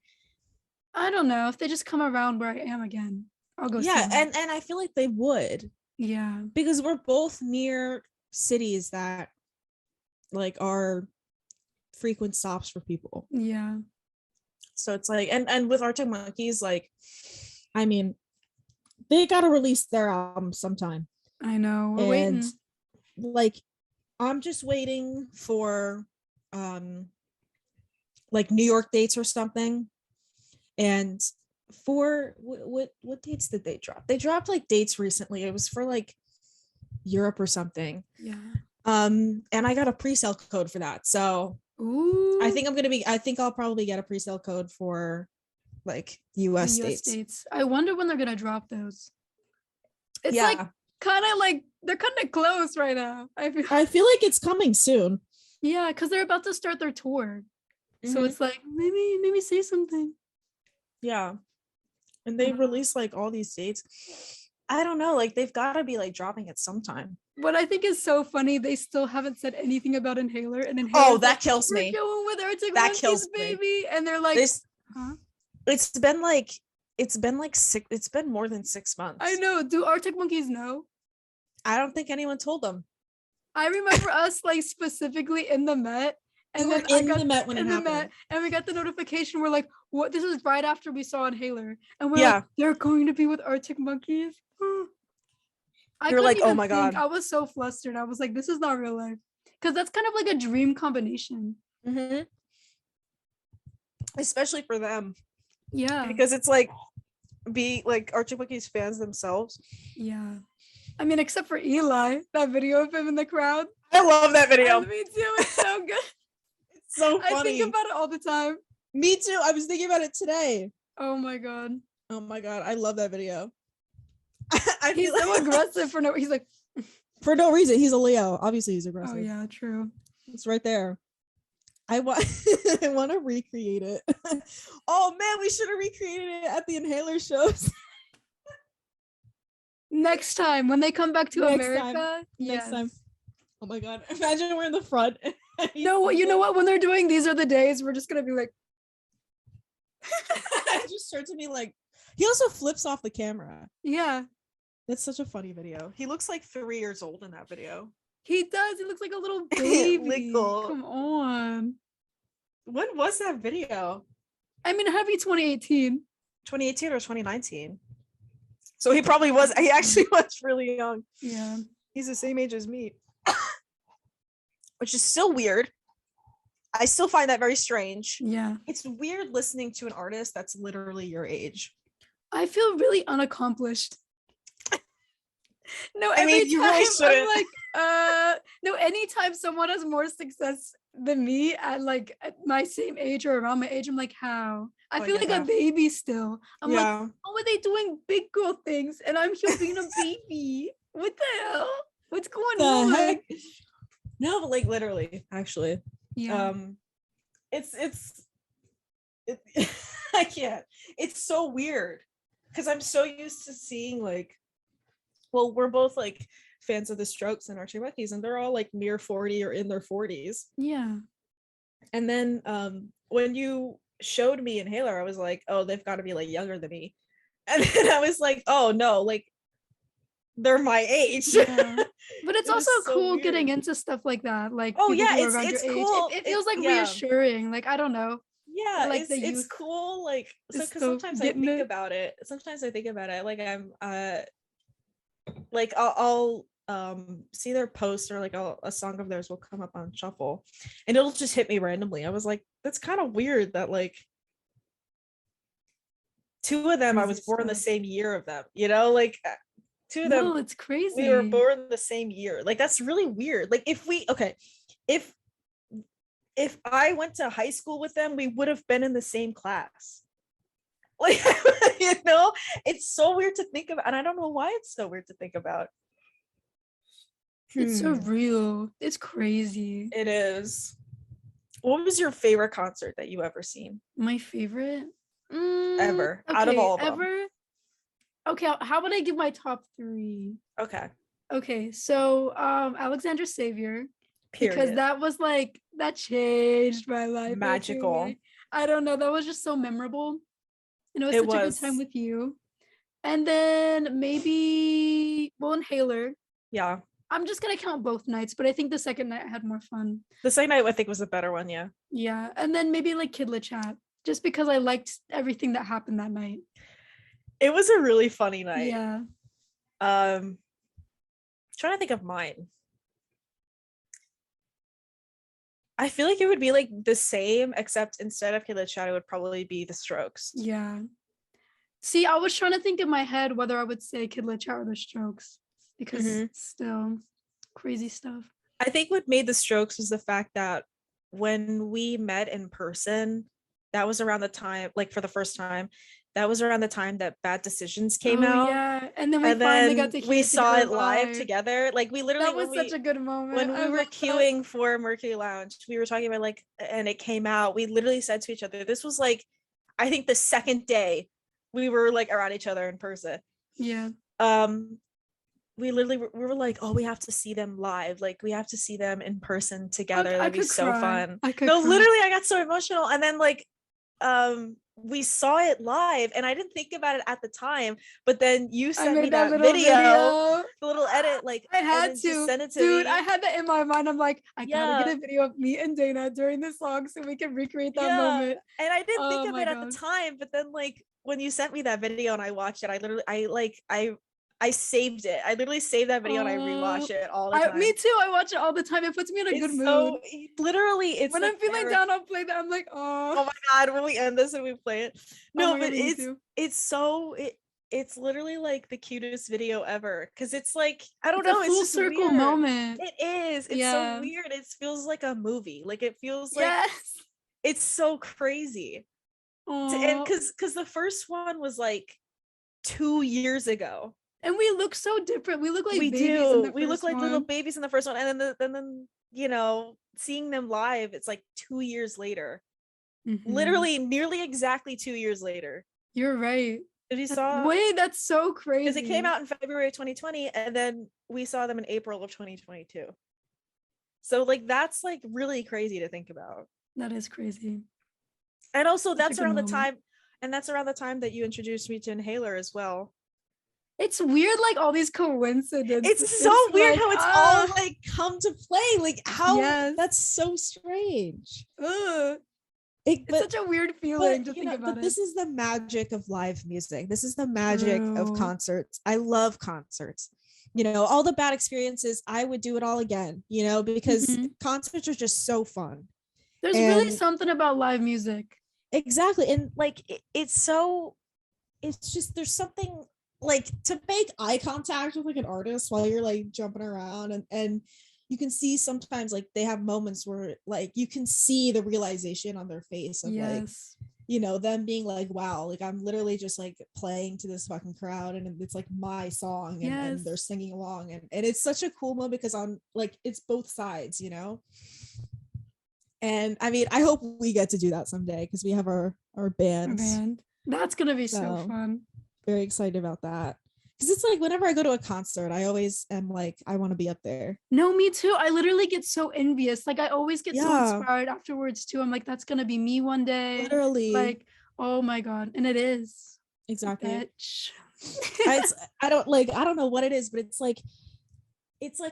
I don't know, if they just come around where I am again, I'll go. Yeah, and I feel like they would. Yeah, because we're both near cities that like are frequent stops for people. Yeah. So it's like, and with Arctic Monkeys, like, I mean, they gotta release their album sometime. I know, we're waiting. Like, I'm just waiting for like New York dates or something. And for what dates did they drop? They dropped like dates recently. It was for like Europe or something. Yeah. And I got a pre-sale code for that. So I think I'll probably get a pre-sale code for like US dates. I wonder when they're gonna drop those. It's like kind of like they're kind of close right now. I feel like it's coming soon. Yeah, because they're about to start their tour. So it's like maybe say something. Yeah. And they release like all these dates. I don't know, like they've got to be like dropping it sometime. What I think is so funny, they still haven't said anything about Inhaler, and Inhaler. Oh, that kills me. We're going with Arctic Monkeys, baby, and they're like, huh? It's been more than 6 months. I know. Do Arctic Monkeys know? I don't think anyone told them. I remember us like specifically in the Met. And then the Met when it happened. And we got the notification. We're like, what? This is right after we saw Inhaler, and we're like, they're going to be with Arctic Monkeys. You're like, oh my god! I was so flustered. I was like, this is not real life, because that's kind of like a dream combination. Mm-hmm. Especially for them. Yeah. Because it's like, be like Arctic Monkeys fans themselves. Yeah. I mean, except for Eli, that video of him in the crowd. I love that video. Me too. It's so good. It's so funny. I think about it all the time. Me too. I was thinking about it today. Oh my god. I love that video. He's so aggressive for no. He's like for no reason. He's a Leo. Obviously, he's aggressive. Oh yeah, true. It's right there. I want to recreate it. Oh man, we should have recreated it at the Inhaler shows. Next time when they come back to America. Next time. Oh my god! Imagine we're in the front. No, you know what? When they're doing These Are the Days, we're just gonna be like. Just start to be like. He also flips off the camera. Yeah. That's such a funny video. He looks like 3 years old in that video. He does. He looks like a little baby. Cool. Come on. When was that video? I mean, heavy 2018. 2018 or 2019. So he probably was. He actually was really young. Yeah. He's the same age as me. Which is still weird. I still find that very strange. Yeah. It's weird listening to an artist that's literally your age. I feel really unaccomplished. No, I mean, you really shouldn't. I'm like, no, anytime someone has more success than me at like at my same age or around my age, I'm like, how? I feel like a baby still. I'm like, how are they doing big girl things? And I'm here being a baby. What the hell? What's going on? Heck? No, but like literally, actually. Yeah. It's I can't. It's so weird because I'm so used to seeing like, well, we're both like fans of the Strokes and Arctic Monkeys, and they're all like near 40 or in their 40s. Yeah. And then when you showed me Inhaler, I was like, oh, they've got to be like younger than me. And then I was like, oh no, like they're my age. Yeah. But it's also cool getting into stuff like that. Like, oh yeah, it's cool. It feels like reassuring. Like, I don't know. Yeah, like it's cool. Like, so because sometimes I think about it. Like I'm like I'll see their post or like a song of theirs will come up on shuffle and it'll just hit me randomly. I was like, that's kind of weird that like two of them I was born the same year of them, you know, like two of them. No, it's crazy. We were born the same year. Like that's really weird. Like if I went to high school with them, we would have been in the same class. Like, you know, it's so weird to think about, and I don't know why it's so weird to think about. It's so real. It's crazy. It is. What was your favorite concert that you ever seen? My favorite? Ever. Okay, out of all of them. Ever? Okay, how about I give my top 3? Okay, so Alexander Savior. Period. Because that was like, that changed my life. Magical. I don't know. That was just so memorable. And it was such a good time with you. And then maybe, well, Inhaler. Yeah. I'm just going to count both nights, but I think the second night I had more fun. The second night I think was a better one, yeah. Yeah. And then maybe like Kidlet Chat, just because I liked everything that happened that night. It was a really funny night. Yeah. Trying to think of mine. I feel like it would be like the same, except instead of Kidlet Chat, it would probably be the Strokes. Yeah. See, I was trying to think in my head whether I would say Kidlet Chat or the Strokes, because still crazy stuff. I think what made the Strokes was the fact that when we met in person, that was around the time, like for the first time, that was around the time that Bad Decisions came out. Yeah, and then we finally got to hear we saw it live together. Like we literally, that was such a good moment. When we were queuing for Mercury Lounge, we were talking about like, and it came out. We literally said to each other, "This was like, I think the second day we were like around each other in person." Yeah. We were like, oh, we have to see them live. Like we have to see them in person together. That'd be so fun. Literally, I got so emotional. And then like we saw it live, and I didn't think about it at the time, but then you sent me that video, the little edit, like I had to send it to dude me. I had that in my mind. I'm like, I gotta get a video of me and Dana during this song so we can recreate that moment. And I didn't think of it at the time, but then like when you sent me that video and I watched it, I saved it. I literally saved that video and I rewatch it all the time. Me too. I watch it all the time. It puts me in a good mood. Literally, it's when I'm feeling down, I'll play that. I'm like, oh my god, when we end this and we play it. No, but it's literally like the cutest video ever, because it's like, I don't know, it's a full circle moment. It is. It's so weird. It feels like a movie. Like it feels like it's so crazy. And because the first one was like 2 years ago. And we look so different. We look like we look like little babies in the first one, and then you know, seeing them live, it's like 2 years later. Literally, nearly exactly 2 years later. You're right. Did you saw? Wait, that's so crazy. Because it came out in February of 2020, and then we saw them in April of 2022. So like that's like really crazy to think about. That is crazy. And also that's around the time, that you introduced me to Inhaler as well. It's weird, like all these coincidences. It's so weird, like, how it's all like come to play. Like how that's so strange. It's such a weird feeling to think about it. But this is the magic of live music. This is the magic of concerts. I love concerts. You know, all the bad experiences, I would do it all again, you know, because concerts are just so fun. There's really something about live music. Exactly. And like it's just, there's something like to make eye contact with like an artist while you're like jumping around, and you can see sometimes like they have moments where like you can see the realization on their face of like, you know, them being like, wow, like I'm literally just like playing to this fucking crowd and it's like my song, and they're singing along, and it's such a cool moment because on like it's both sides, you know. And I mean, I hope we get to do that someday because we have our band. That's gonna be so fun. Very excited about that, because it's like whenever I go to a concert, I always am like, I want to be up there. No, me too. I literally get so envious. Like I always get so inspired afterwards too. I'm like, that's gonna be me one day. Literally. Like, oh my god. And it is. Exactly. I don't know what it is, but it's like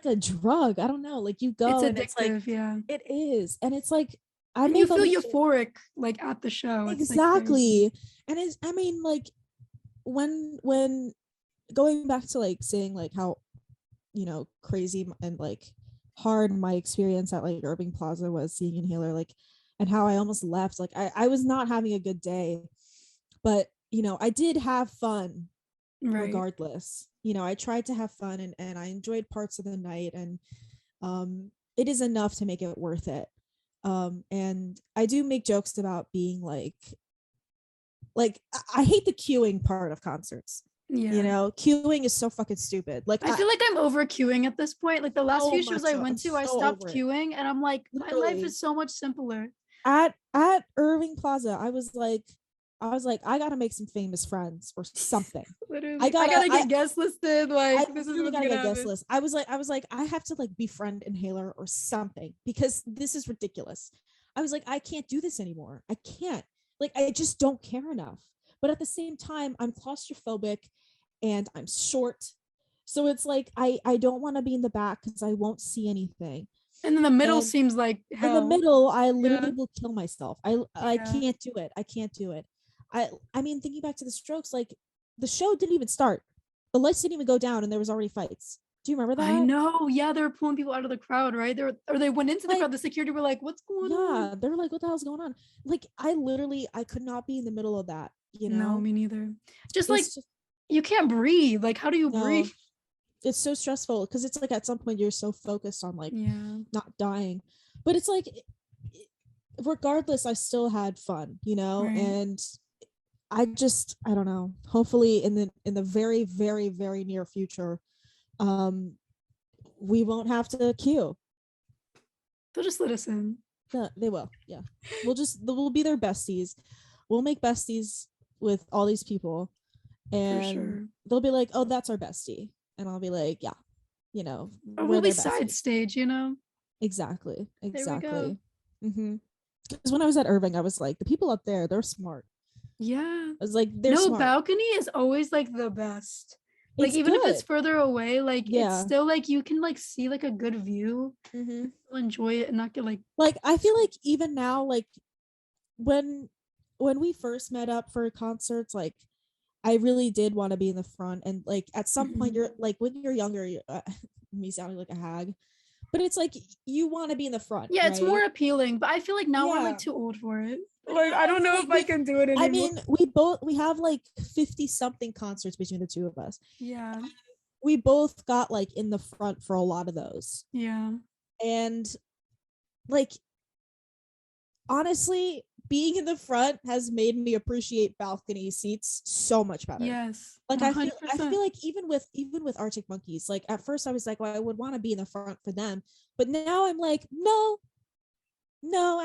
a drug. I don't know. Like you go, it's and addictive, it's like, it is, and it's like you feel euphoric like at the show. Exactly. Like, and it's, I mean, like when going back to like saying like how, you know, crazy and like hard my experience at like Irving Plaza was seeing Inhaler, like, and how I almost left, like I was not having a good day, but you know, I did have fun regardless. You know, I tried to have fun, and I enjoyed parts of the night, and it is enough to make it worth it. And I do make jokes about being like I hate the queuing part of concerts. You know, queuing is so fucking stupid. Like I feel like I'm over queuing at this point. Like the last few shows I went to, I stopped queuing, and I'm like, my life is so much simpler. At Irving Plaza, I was like, I gotta make some famous friends or something. Literally, I gotta get guest listed. Like this is really gotta get guest list. I was like, I have to like befriend Inhaler or something, because this is ridiculous. I was like, I can't do this anymore. I can't. Like, I just don't care enough. But at the same time, I'm claustrophobic and I'm short. So it's like, I don't want to be in the back because I won't see anything. And in the middle seems like hell. In the middle, I literally will kill myself. I can't do it. I can't do it. I mean, thinking back to the Strokes, like the show didn't even start. The lights didn't even go down and there was already fights. Do you remember that? I know. Yeah, they were pulling people out of the crowd, right? They went into the crowd. The security were like, "What's going on?" Yeah, they were like, "What the hell's going on?" Like, I could not be in the middle of that. You know? No, me neither. You can't breathe. Like, how do you breathe? It's so stressful because it's like at some point you're so focused on like not dying, but it's like regardless, I still had fun, you know, and I don't know. Hopefully, in the very, very, very near future, we won't have to queue. They'll just let us in. Yeah, they will. Yeah, we'll be their besties. We'll make besties with all these people, and they'll be like, "Oh, that's our bestie," and I'll be like, "Yeah, you know." Or we'll be side stage, you know. Exactly. Mm-hmm. Because when I was at Irving, I was like, the people up there, they're smart. Yeah. I was like, they're smart. Balcony is always like the best. Like It's even good. if it's further away, like it's still like you can like see like a good view. Enjoy it and not get like I feel like even now, like when we first met up for concerts, like I really did want to be in the front, and like at some point you're like, when you're younger, me sounding like a hag, but it's like you want to be in the front. Yeah, right? It's more appealing, but I feel like now we're like too old for it. Like I don't know if I can do it anymore. I mean, we have like 50 something concerts between the two of us. Yeah. We both got like in the front for a lot of those. Yeah. And like honestly, being in the front has made me appreciate balcony seats so much better. Yes. Like 100%. I feel like even with Arctic Monkeys, like at first I was like, well, I would want to be in the front for them, but now I'm like, no,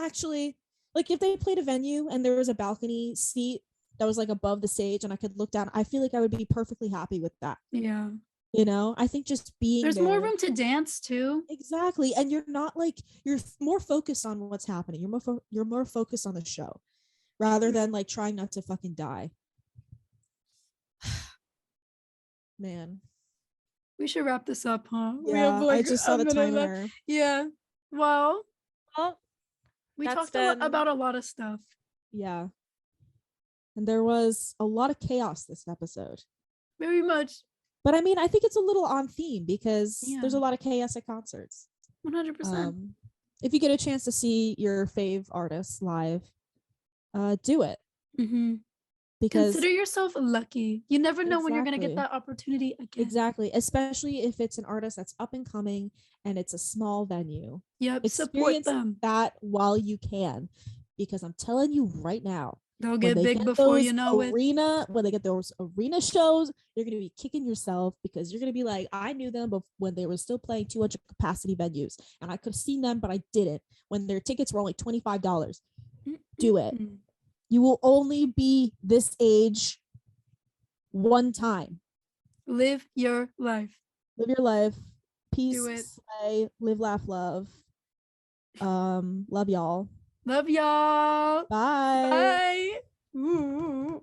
actually, like if they played a venue and there was a balcony seat that was like above the stage and I could look down, I feel like I would be perfectly happy with that. Yeah. You know, I think just being there's more room to dance too. Exactly. And you're not like, you're more focused on what's happening. You're more focused on the show rather than like trying not to fucking die. Man. We should wrap this up, huh? Yeah, we have like I just saw the timer. Left. Yeah. Well, we talked about a lot of stuff. Yeah. And there was a lot of chaos this episode. Very much. But I mean, I think it's a little on theme because there's a lot of chaos at concerts. 100%. If you get a chance to see your fave artists live, do it. Because consider yourself lucky. You never know when you're going to get that opportunity again. Exactly. Especially if it's an artist that's up and coming and it's a small venue. Yep. Support them. That while you can. Because I'm telling you right now, they'll get big before you know it. When they get those arena shows, you're going to be kicking yourself because you're going to be like, I knew them when they were still playing 200 capacity venues and I could have seen them, but I didn't. When their tickets were only $25. Do it. You will only be this age one time. Live your life. Live your life. Peace, slay, live, laugh, love. Love y'all. Love y'all. Bye. Bye. Ooh.